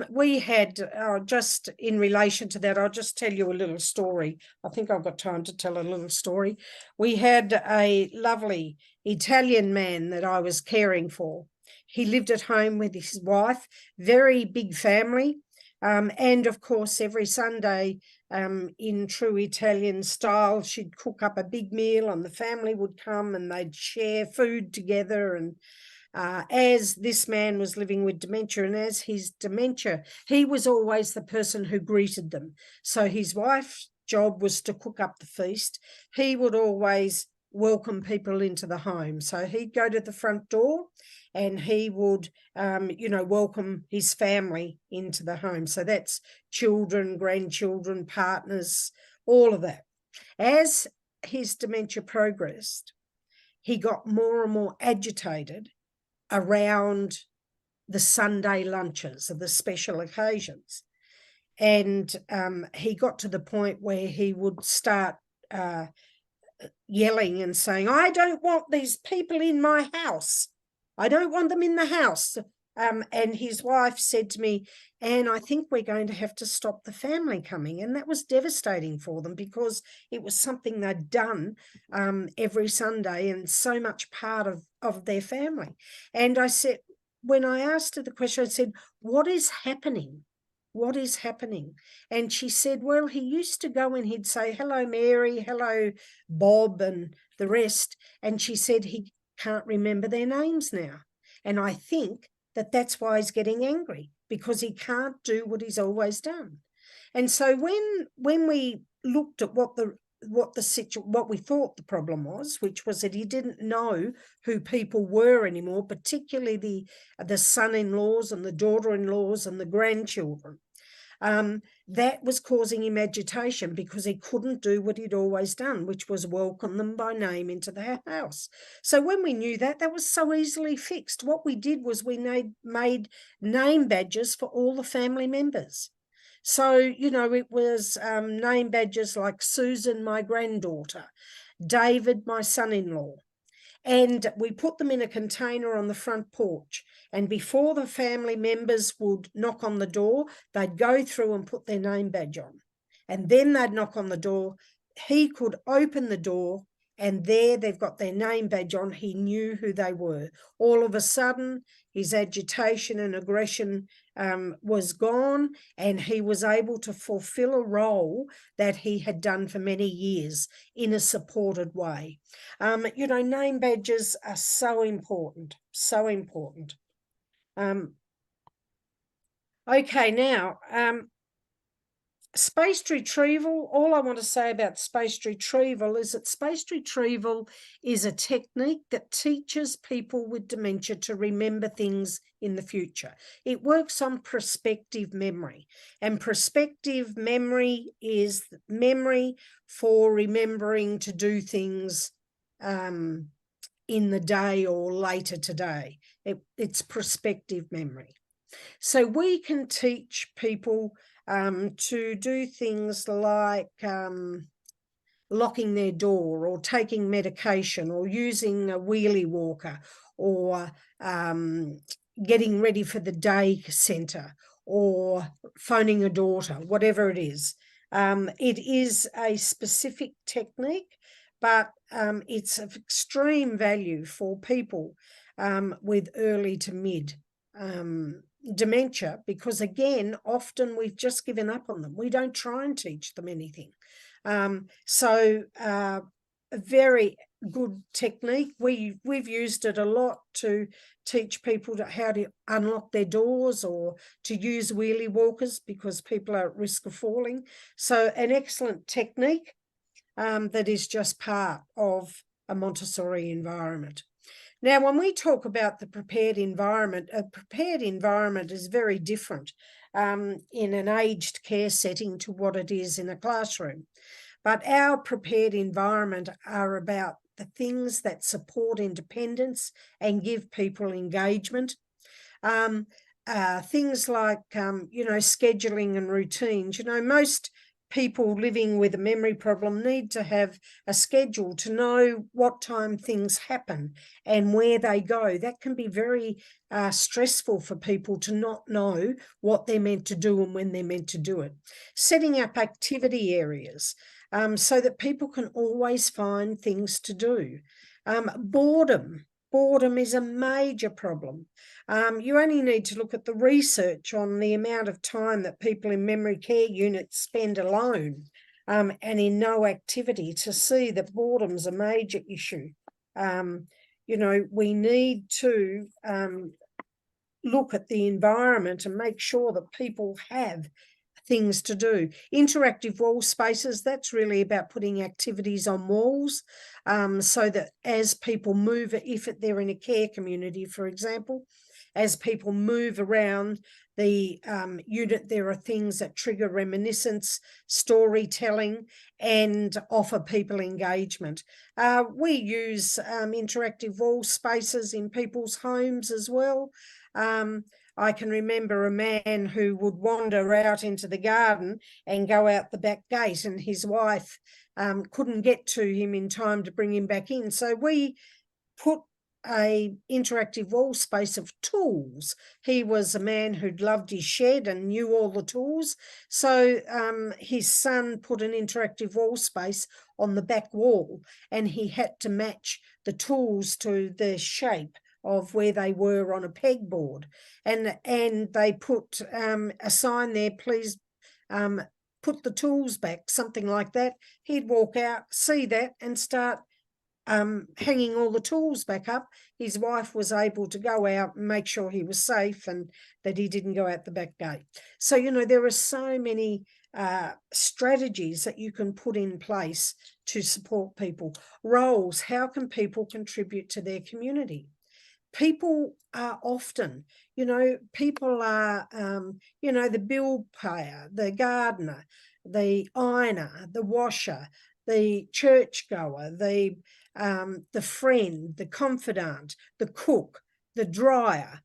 We had, just in relation to that, I'll just tell you a little story. I think I've got time to tell a little story. We had a lovely Italian man that I was caring for. He lived at home with his wife, very big family. And of course, every Sunday, in true Italian style, she'd cook up a big meal and the family would come and they'd share food together. And as this man was living with dementia, and as his dementia, he was always the person who greeted them. So his wife's job was to cook up the feast. He would always welcome people into the home. So he'd go to the front door and he would, welcome his family into the home. So that's children, grandchildren, partners, all of that. As his dementia progressed, he got more and more agitated around the Sunday lunches of the special occasions. And he got to the point where he would start yelling and saying, I don't want these people in my house. I don't want them in the house. And his wife said to me, Anne, I think we're going to have to stop the family coming. And that was devastating for them because it was something they'd done every Sunday and so much part of their family. And I said, when I asked her the question, I said, what is happening? What is happening? And she said, well, he used to go and he'd say, hello, Mary, hello, Bob, and the rest. And she said he can't remember their names now. And I think that that's why he's getting angry, because he can't do what he's always done. And so when we looked at what we thought the problem was, which was that he didn't know who people were anymore, particularly the son-in-laws and the daughter-in-laws and the grandchildren, that was causing him agitation because he couldn't do what he'd always done, which was welcome them by name into the house. So when we knew that was so easily fixed. What we did was we made name badges for all the family members. So, you know, it was name badges like Susan, my granddaughter, David, my son-in-law. And we put them in a container on the front porch. And before the family members would knock on the door, they'd go through and put their name badge on. And then they'd knock on the door. He could open the door, and there they've got their name badge on. He knew who they were. All of a sudden, his agitation and aggression was gone, and he was able to fulfill a role that he had done for many years in a supported way. You know, name badges are so important, so important. Okay, now, spaced retrieval, all I want to say about spaced retrieval is that spaced retrieval is a technique that teaches people with dementia to remember things in the future. It works on prospective memory, and prospective memory is memory for remembering to do things in the day or later today. It's prospective memory. So we can teach people to do things like locking their door, or taking medication, or using a wheelie walker, or getting ready for the day centre, or phoning a daughter, whatever it is. It is a specific technique, but it's of extreme value for people with early to mid dementia, because again, often we've just given up on them. We don't try and teach them anything. So a very good technique. We've used it a lot to teach people how to unlock their doors, or to use wheelie walkers because people are at risk of falling. So an excellent technique that is just part of a Montessori environment. Now, when we talk about the prepared environment, a prepared environment is very different in an aged care setting to what it is in a classroom. But our prepared environment are about the things that support independence and give people engagement. Things like, you know, scheduling and routines. You know, most people living with a memory problem need to have a schedule to know what time things happen and where they go. That can be very stressful for people to not know what they're meant to do and when they're meant to do it. Setting up activity areas so that people can always find things to do. Boredom is a major problem. You only need to look at the research on the amount of time that people in memory care units spend alone and in no activity to see that boredom's a major issue. You know, we need to look at the environment and make sure that people have things to do. Interactive wall spaces, that's really about putting activities on walls so that as people move, if they're in a care community, for example, as people move around the unit, there are things that trigger reminiscence, storytelling, and offer people engagement. We use interactive wall spaces in people's homes as well. I can remember a man who would wander out into the garden and go out the back gate, and his wife couldn't get to him in time to bring him back in. So we put a interactive wall space of tools. He was a man who'd loved his shed and knew all the tools. So his son put an interactive wall space on the back wall, and he had to match the tools to the shape of where they were on a pegboard, and they put a sign there, please put the tools back, something like that. He'd walk out, see that, and start hanging all the tools back up. His wife was able to go out and make sure he was safe and that he didn't go out the back gate. So, you know, there are so many strategies that you can put in place to support people. Roles, how can people contribute to their community? People are often, you know, people are, you know, the bill payer, the gardener, the ironer, the washer, the churchgoer, the friend, the confidant, the cook, the dryer.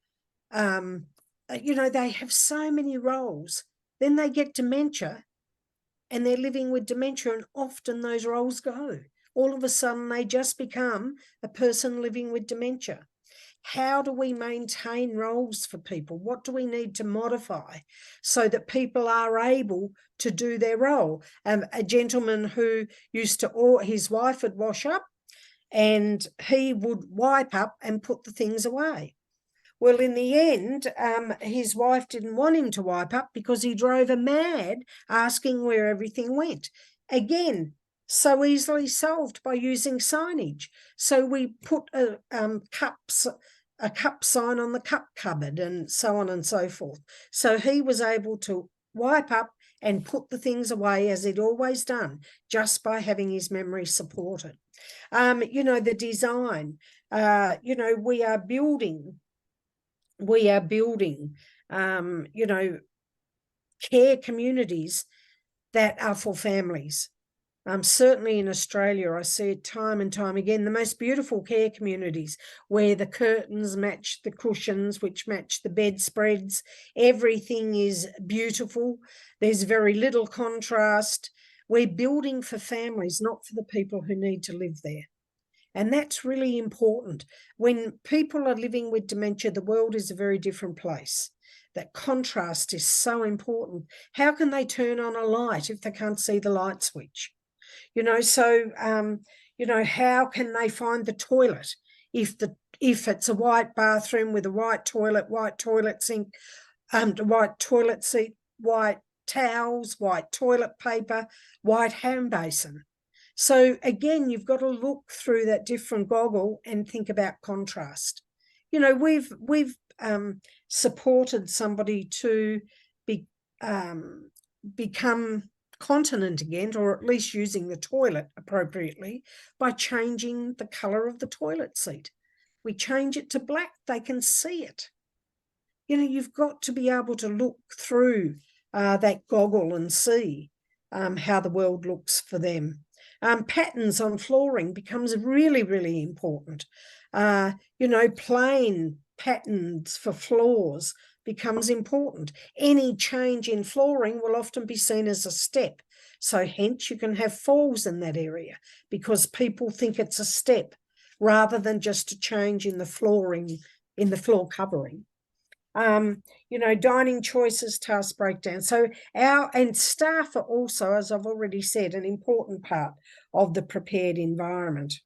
You know, they have so many roles. Then they get dementia and they're living with dementia, and often those roles go. All of a sudden, they just become a person living with dementia. How do we maintain roles for people? What do we need to modify so that people are able to do their role? A gentleman who used to, his wife would wash up and he would wipe up and put the things away. Well, in the end, his wife didn't want him to wipe up because he drove her mad asking where everything went. Again, so easily solved by using signage. So we put a cup sign on the cup cupboard and so on and so forth. So he was able to wipe up and put the things away as he'd always done, just by having his memory supported. You know, the design, you know, we are building, you know, care communities that are for families. Certainly in Australia, I see it time and time again, the most beautiful care communities where the curtains match the cushions, which match the bedspreads. Everything is beautiful. There's very little contrast. We're building for families, not for the people who need to live there. And that's really important. When people are living with dementia, the world is a very different place. That contrast is so important. How can they turn on a light if they can't see the light switch? You know, so, you know, how can they find the toilet if it's a white bathroom with a white toilet sink, white toilet seat, white towels, white toilet paper, white hand basin? So again, you've got to look through that different goggle and think about contrast. You know, we've supported somebody to become continent again, or at least using the toilet appropriately, by changing the colour of the toilet seat. We change it to black, they can see it. You know, you've got to be able to look through that goggle and see how the world looks for them. Patterns on flooring becomes really, really important. You know, plain patterns for floors becomes important. Any change in flooring will often be seen as a step. So hence you can have falls in that area because people think it's a step rather than just a change in the flooring, in the floor covering. You know, dining choices, task breakdown. So and staff are also, as I've already said, an important part of the prepared environment.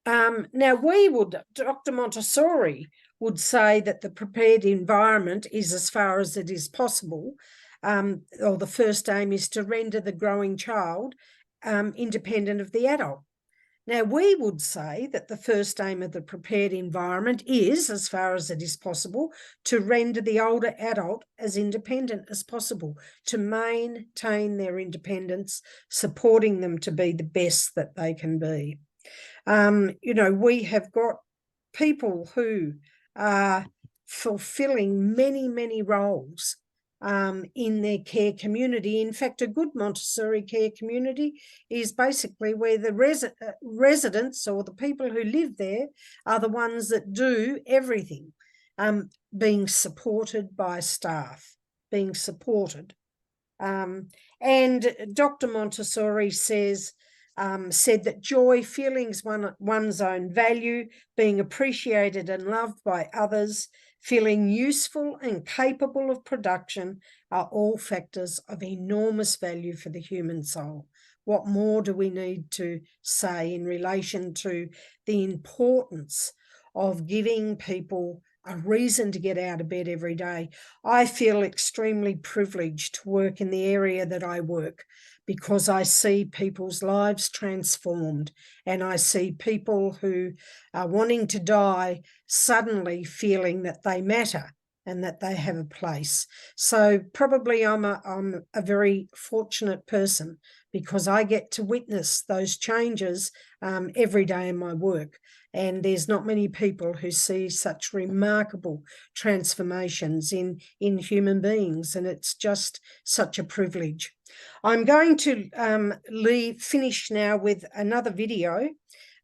Now Dr. Montessori would say that the prepared environment is as far as it is possible, or the first aim is to render the growing child independent of the adult. Now, we would say that the first aim of the prepared environment is, as far as it is possible, to render the older adult as independent as possible, to maintain their independence, supporting them to be the best that they can be. You know, we have got people who are fulfilling many, many roles in their care community. In fact, a good Montessori care community is basically where the residents or the people who live there are the ones that do everything, being supported by staff, being supported. And Dr. Montessori said that joy, feelings one's own value, being appreciated and loved by others, feeling useful and capable of production are all factors of enormous value for the human soul. What more do we need to say in relation to the importance of giving people a reason to get out of bed every day? I feel extremely privileged to work in the area that I work, because I see people's lives transformed, and I see people who are wanting to die suddenly feeling that they matter and that they have a place. So probably I'm a very fortunate person, because I get to witness those changes every day in my work. And there's not many people who see such remarkable transformations in human beings, and it's just such a privilege. I'm going to finish now with another video.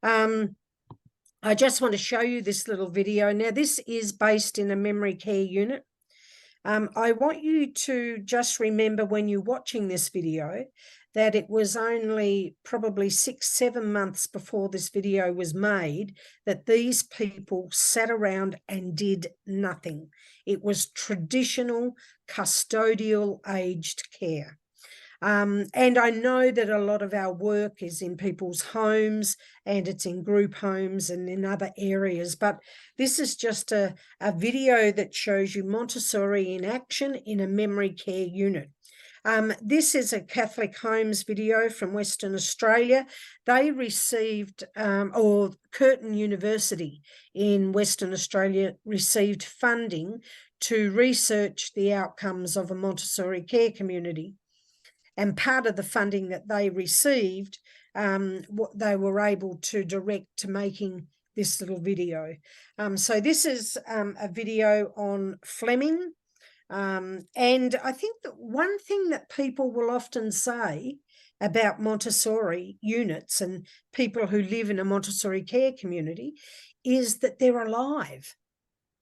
I just want to show you this little video. Now, this is based in a memory care unit. I want you to just remember when you're watching this video that it was only probably 6-7 months before this video was made that these people sat around and did nothing. It was traditional custodial aged care. And I know that a lot of our work is in people's homes, and it's in group homes and in other areas, but this is just a video that shows you Montessori in action in a memory care unit. This is a Catholic Homes video from Western Australia. They received, or Curtin University in Western Australia received funding to research the outcomes of a Montessori care community. And part of the funding that they received, they were able to direct to making this little video. So this is a video on Fleming. And I think that one thing that people will often say about Montessori units and people who live in a Montessori care community is that they're alive.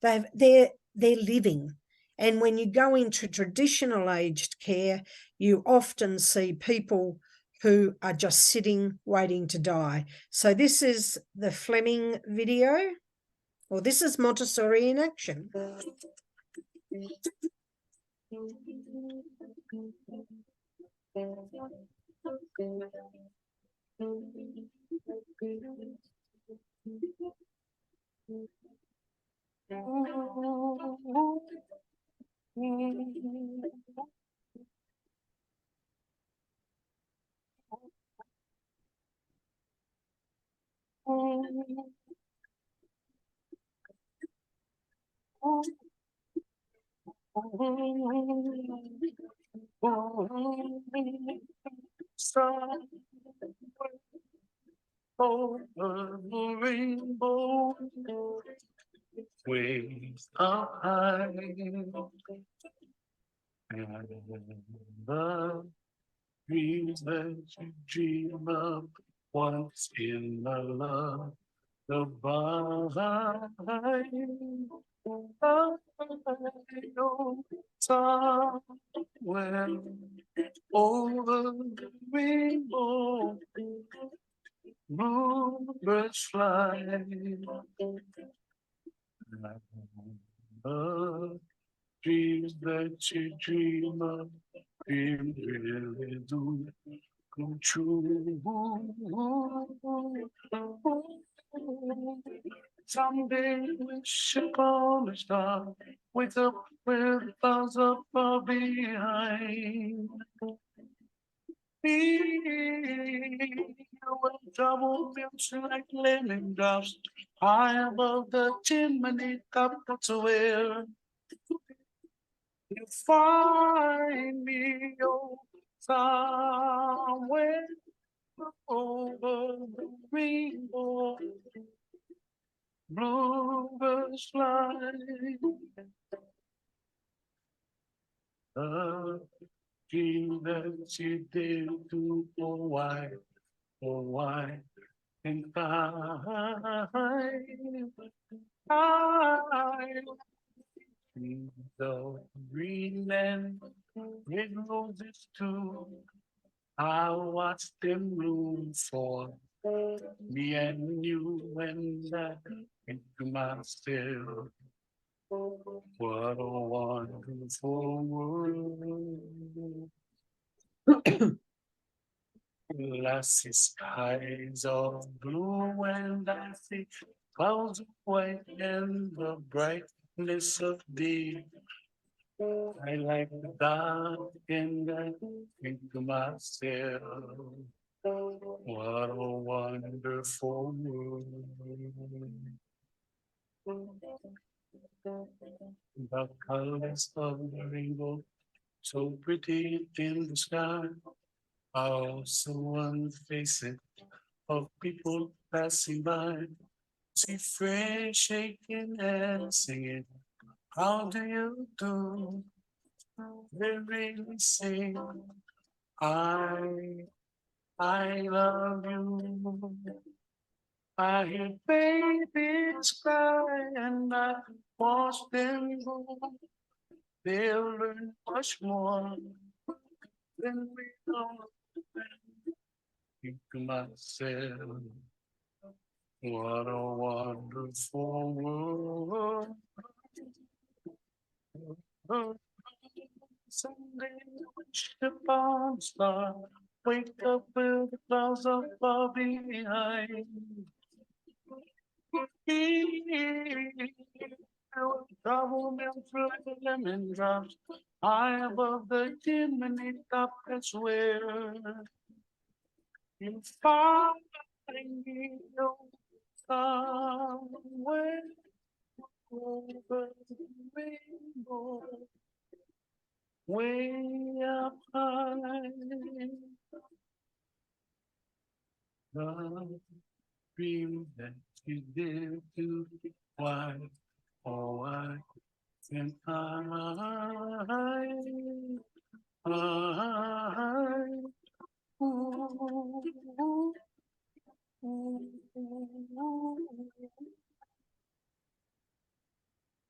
They're living. And when you go into traditional aged care, you often see people who are just sitting, waiting to die. So this is the Fleming video, or this is Montessori in action. Over the rainbow, waves are high, and the dreams that you dream of once in a love, the somewhere over the rainbow. Bluebirds fly, the dreams that you dream of, dreams really do come true. Someday wish upon a star, wake up with clouds up far behind. Double bills like lemon drops high above the chimney top. That's where you find me, oh, somewhere over the rainbow. Bluebirds fly. Dream that you did to, oh why can't I see the green red roses too. I watched them bloom for me and you, and I think to myself, What a wonderful world. Glassy skies of blue and I see clouds of white and the brightness of day. I like the dark and I think to myself, what a wonderful world. The colors of the rainbow, so pretty in the sky, are also on the faces of people passing by. See friends shaking and singing, how do you do? They really sing, I, I love you. I hear babies cry and I watch them grow. They'll learn much more than we know. Think to myself, what a wonderful world. Someday wish upon a star, wake up with the clouds up far behind. Travel them through the lemon drops, high above the chimney top, that's where you find me somewhere over the rainbow, way up high. The dream that you did to why, oh, why can't ooh, ooh,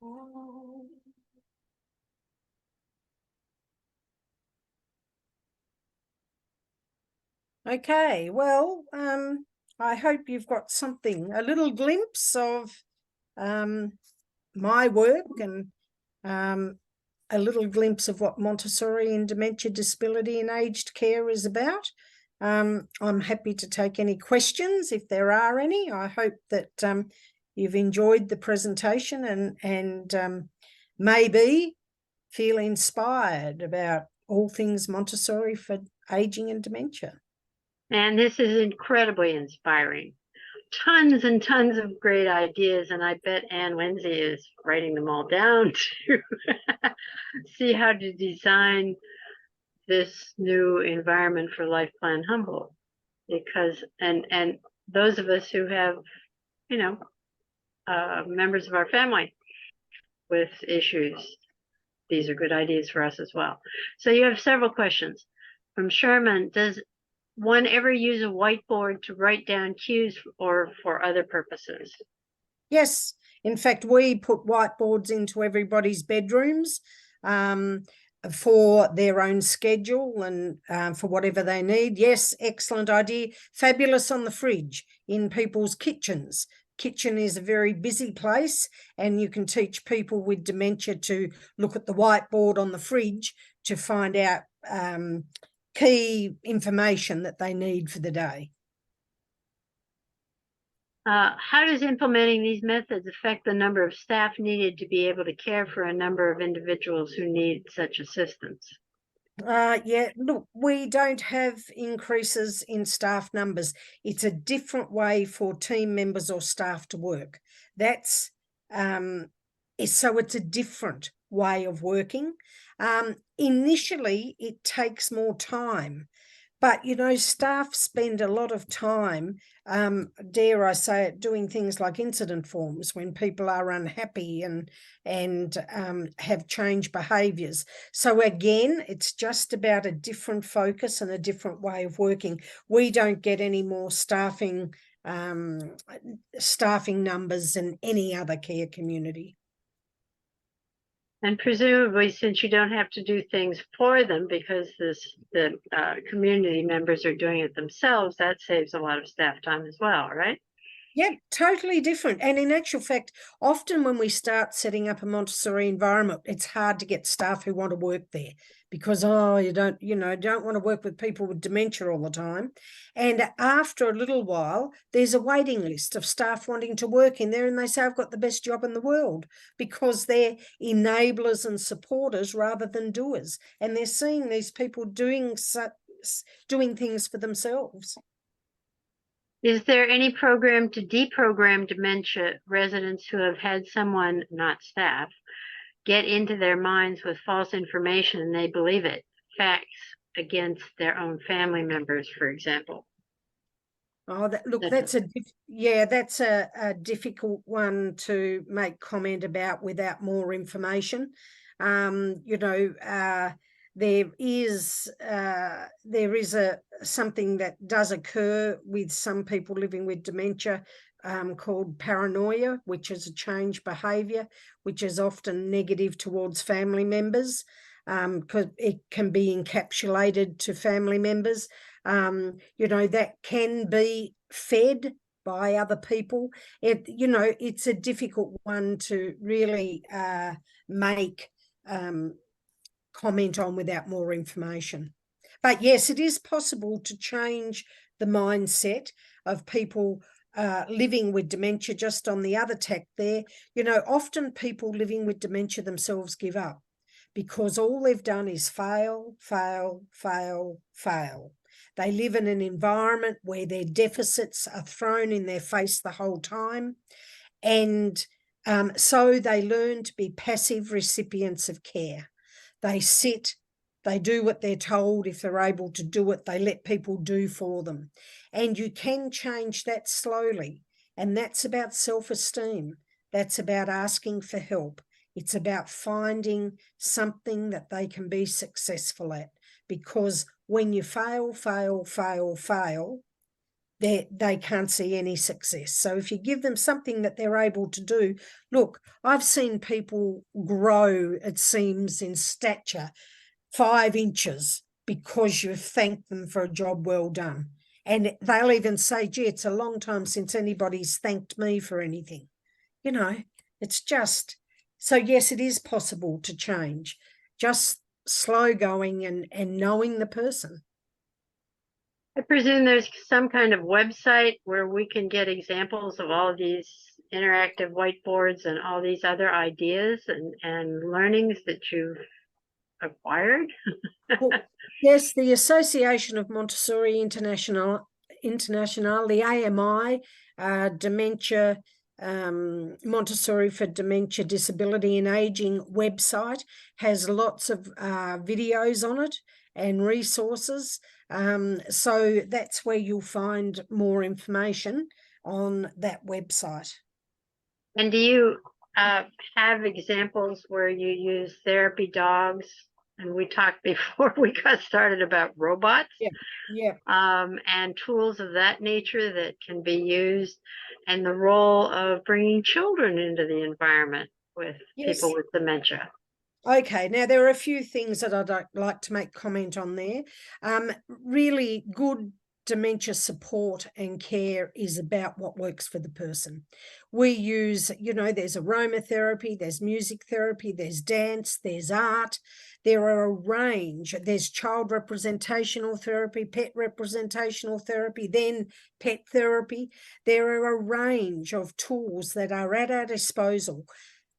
ooh. Okay, well, I hope you've got something, a little glimpse of my work and a little glimpse of what Montessori in dementia, disability and aged care is about. I'm happy to take any questions if there are any. I hope that you've enjoyed the presentation and maybe feel inspired about all things Montessori for aging and dementia. And this is incredibly inspiring. Tons and tons of great ideas, and I bet Ann Lindsay is writing them all down to see how to design this new environment for Life Plan Humboldt. Because and those of us who have, you know, members of our family with issues, these are good ideas for us as well. So you have several questions from Sherman. Does one ever use a whiteboard to write down cues or for other purposes? Yes, in fact, we put whiteboards into everybody's bedrooms for their own schedule and for whatever they need. Yes, excellent idea. Fabulous on the fridge, in people's kitchens. Kitchen is a very busy place, and you can teach people with dementia to look at the whiteboard on the fridge to find out key information that they need for the day. How does implementing these methods affect the number of staff needed to be able to care for a number of individuals who need such assistance? Yeah, look, we don't have increases in staff numbers. It's a different way for team members or staff to work. That's so it's a different way of working. Initially, it takes more time, but you know, staff spend a lot of time, dare I say it, doing things like incident forms when people are unhappy and have changed behaviours. So again, it's just about a different focus and a different way of working. We don't get any more staffing numbers than any other care community. And presumably, since you don't have to do things for them because the community members are doing it themselves, that saves a lot of staff time as well, right? Yeah, totally different. And in actual fact, often when we start setting up a Montessori environment, it's hard to get staff who want to work there because, oh, you don't want to work with people with dementia all the time. And after a little while, there's a waiting list of staff wanting to work in there, and they say, I've got the best job in the world, because they're enablers and supporters rather than doers. And they're seeing these people doing things for themselves. Is there any program to deprogram dementia residents who have had someone, not staff, get into their minds with false information and they believe it? Facts against their own family members, for example. Oh, that's a difficult one to make comment about without more information. There is something that does occur with some people living with dementia, called paranoia, which is a changed behaviour, which is often negative towards family members, because it can be encapsulated to family members. That can be fed by other people. It's a difficult one to really make comment on without more information. But yes, it is possible to change the mindset of people living with dementia. Just on the other tack there, often people living with dementia themselves give up because all they've done is fail, fail, fail, fail. They live in an environment where their deficits are thrown in their face the whole time. And so they learn to be passive recipients of care. They sit, they do what they're told. If they're able to do it, they let people do for them. And you can change that slowly. And that's about self-esteem. That's about asking for help. It's about finding something that they can be successful at. Because when you fail, fail, fail, fail, they can't see any success. So if you give them something that they're able to do, look, I've seen people grow, it seems, in stature 5 inches because you've thanked them for a job well done. And they'll even say, gee, it's a long time since anybody's thanked me for anything. It's just, so yes, it is possible to change, just slow going and knowing the person. I presume there's some kind of website where we can get examples of all these interactive whiteboards and all these other ideas and learnings that you've acquired. Well, yes, the Association of Montessori International, the AMI, Dementia, Montessori for Dementia, Disability and Aging website has lots of videos on it and resources. So that's where you'll find more information on that website. And do you have examples where you use therapy dogs? And we talked before we got started about robots. Yeah. And tools of that nature that can be used, and the role of bringing children into the environment with people with dementia. Okay, now there are a few things that I'd like to make comment on there. Really good dementia support and care is about what works for the person. We use, there's aromatherapy, there's music therapy, there's dance, there's art. There are a range. There's child representational therapy, pet representational therapy, then pet therapy. There are a range of tools that are at our disposal,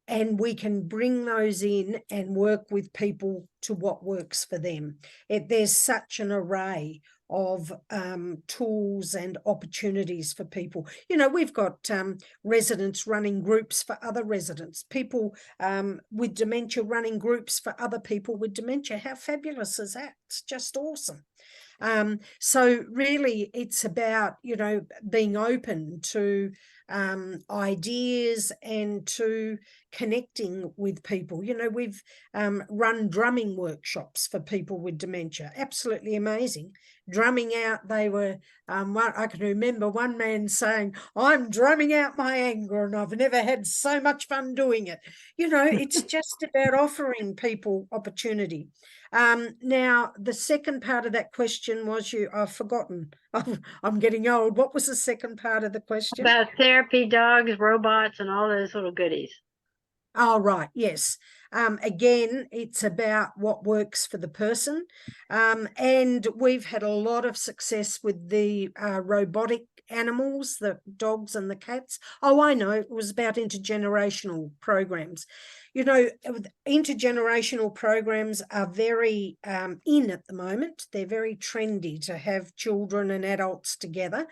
and we can bring those in and work with people to what works for them. There's such an array of tools and opportunities for people. We've got residents running groups for other residents, people with dementia running groups for other people with dementia. How fabulous is that? It's just awesome. So really it's about, being open to ideas and to connecting with people. We've run drumming workshops for people with dementia. Absolutely amazing. Drumming out, they were, I can remember one man saying, I'm drumming out my anger and I've never had so much fun doing it. It's just about offering people opportunity. Now, the second part of that question was I've forgotten. I'm getting old. What was the second part of the question? About therapy dogs, robots, and all those little goodies. Oh, right. Yes. Again, it's about what works for the person. And we've had a lot of success with the robotic animals, the dogs and the cats. Oh, I know. It was about intergenerational programs. You know, intergenerational programs are very in at the moment. They're very trendy to have children and adults together.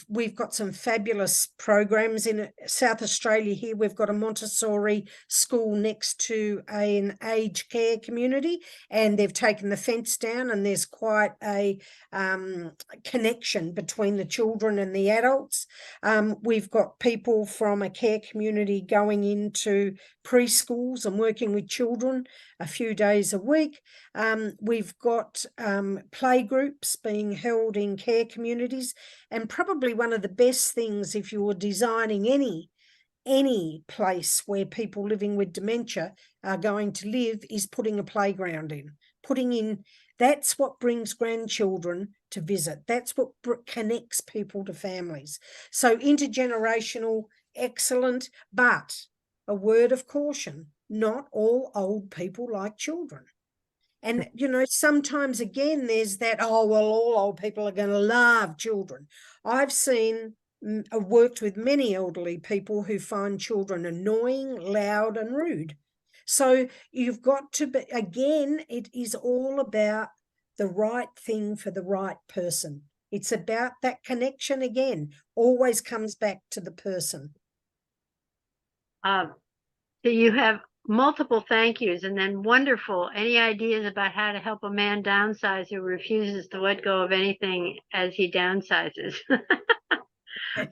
We've got some fabulous programs in South Australia here. We've got a Montessori school next to an aged care community, and they've taken the fence down, and there's quite a connection between the children and the adults. We've got people from a care community going into preschools and working with children a few days a week. We've got play groups being held in care communities. And probably one of the best things, if you were designing any place where people living with dementia are going to live, is putting a playground in. That's what brings grandchildren to visit. That's what connects people to families. So intergenerational, excellent, but a word of caution, not all old people like children. And, you know, sometimes again, there's that, oh, well, all old people are going to love children. I've worked with many elderly people who find children annoying, loud, and rude. So you've got to be, again, it is all about the right thing for the right person. It's about that connection again, always comes back to the person. You have multiple thank yous, and then wonderful. Any ideas about how to help a man downsize who refuses to let go of anything as he downsizes?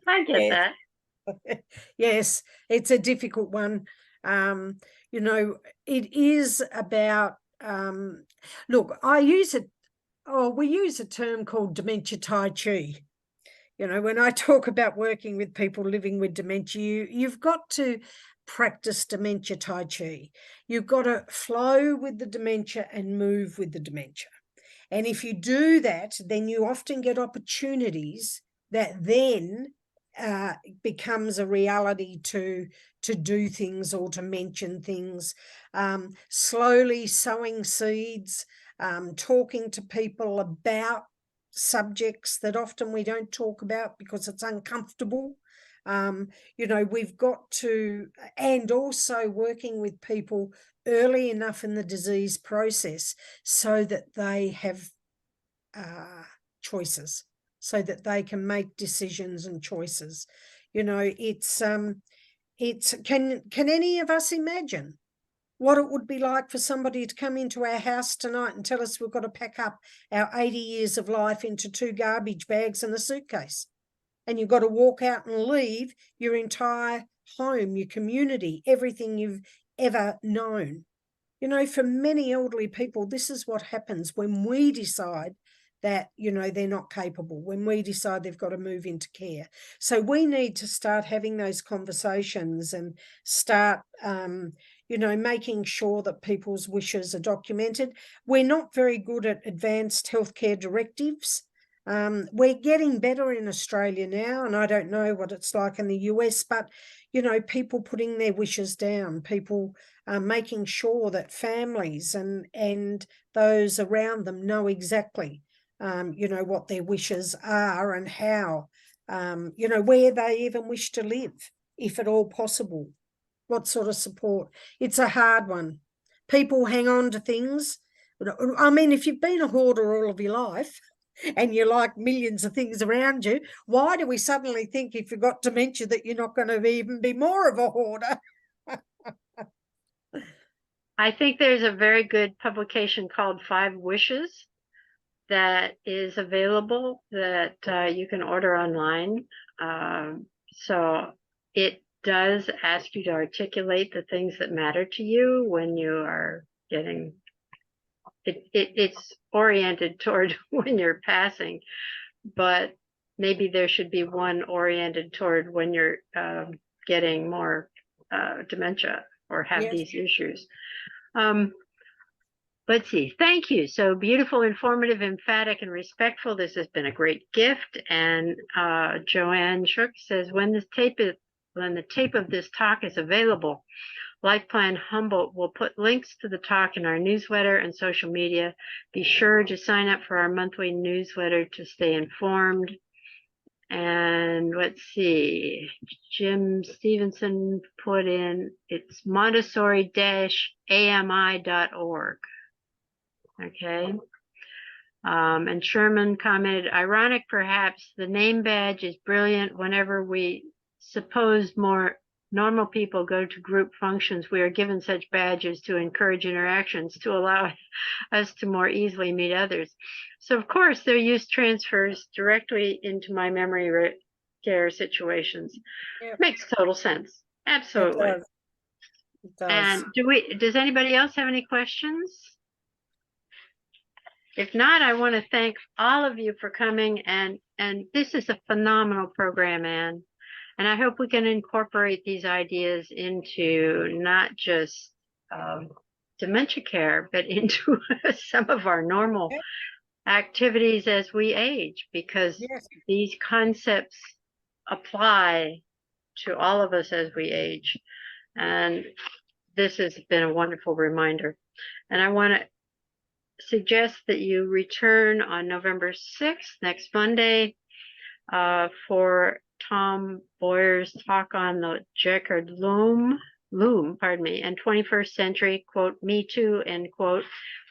I get that. Yes, it's a difficult one. You know, it is about, look, we use a term called dementia Tai Chi. You know, when I talk about working with people living with dementia, you've got to practice dementia Tai Chi. You've got to flow with the dementia and move with the dementia. And if you do that, then you often get opportunities that then becomes a reality to do things or to mention things. Slowly sowing seeds, talking to people about subjects that often we don't talk about because it's uncomfortable. You know, we've got to, and also working with people early enough in the disease process so that they have choices, so that they can make decisions and choices. You know, can any of us imagine what it would be like for somebody to come into our house tonight and tell us we've got to pack up our 80 years of life into 2 garbage bags and a suitcase? And you've got to walk out and leave your entire home, your community, everything you've ever known. You know, for many elderly people, this is what happens when we decide that, you know, they're not capable, when we decide they've got to move into care. So we need to start having those conversations and start, you know, making sure that people's wishes are documented. We're not very good at advanced healthcare directives. We're getting better in Australia now, and I don't know what it's like in the US, but, you know, people putting their wishes down, people making sure that families and those around them know exactly, you know, what their wishes are and how, you know, where they even wish to live, if at all possible, what sort of support. It's a hard one. People hang on to things. I mean, if you've been a hoarder all of your life, and you like millions of things around you, why do we suddenly think if you've got dementia that you're not going to even be more of a hoarder? I think there's a very good publication called 5 Wishes that is available that you can order online. So it does ask you to articulate the things that matter to you when you are getting it's oriented toward when you're passing, but maybe there should be one oriented toward when you're getting more dementia or have Yes. these issues. let's see. Thank you. So beautiful, informative, emphatic, and respectful. This has been a great gift. And Joanne Shook says, when the tape of this talk is available, Life Plan Humboldt will put links to the talk in our newsletter and social media. Be sure to sign up for our monthly newsletter to stay informed. And let's see, Jim Stevenson put in, it's Montessori-AMI.org. Okay. And Sherman commented, ironic perhaps, the name badge is brilliant. Whenever we suppose more normal people go to group functions, we are given such badges to encourage interactions, to allow us to more easily meet others. So of course their use transfers directly into my memory care situations. Yep. Makes total sense. Absolutely. It does. And does anybody else have any questions? If not, I want to thank all of you for coming, and this is a phenomenal program, Anne. And I hope we can incorporate these ideas into not just dementia care, but into some of our normal activities as we age, because Yes. these concepts apply to all of us as we age. And this has been a wonderful reminder. And I want to suggest that you return on November 6th, next Monday, for Tom Boyer's talk on the Jacquard loom, and 21st century, quote, Me Too, end quote.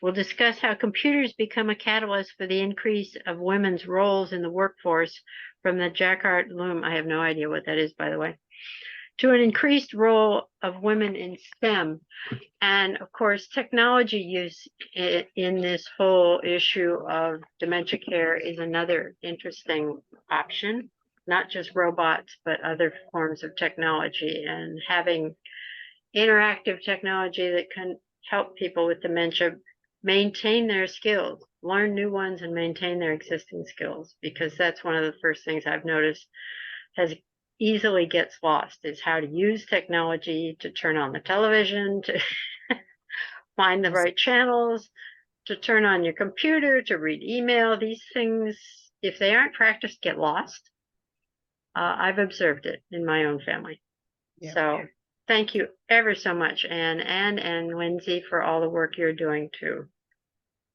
We'll discuss how computers become a catalyst for the increase of women's roles in the workforce from the Jacquard loom. I have no idea what that is, by the way, to an increased role of women in STEM. And of course, technology use in this whole issue of dementia care is another interesting option, not just robots, but other forms of technology, and having interactive technology that can help people with dementia maintain their skills, learn new ones, and maintain their existing skills, because that's one of the first things I've noticed easily gets lost, is how to use technology to turn on the television, to find the right channels, to turn on your computer, to read email. These things, if they aren't practiced, get lost. I've observed it in my own family. Yeah. So thank you ever so much, Anne and Lindsay, for all the work you're doing too.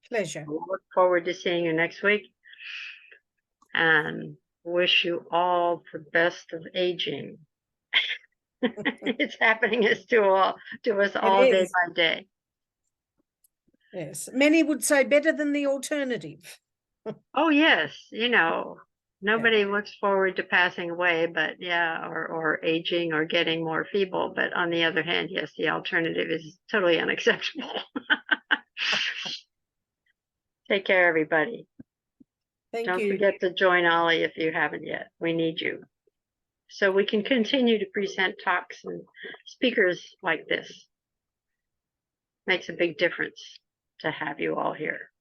Pleasure. I look forward to seeing you next week, and wish you all the best of aging. It's happening to us all day is. by day. Yes. Many would say better than the alternative. Oh yes, nobody looks forward to passing away, but yeah, or aging or getting more feeble. But on the other hand, yes, the alternative is totally unacceptable. Take care, everybody. Thank Don't you. forget to join Ollie if you haven't yet. We need you, so we can continue to present talks and speakers like this. Makes a big difference to have you all here.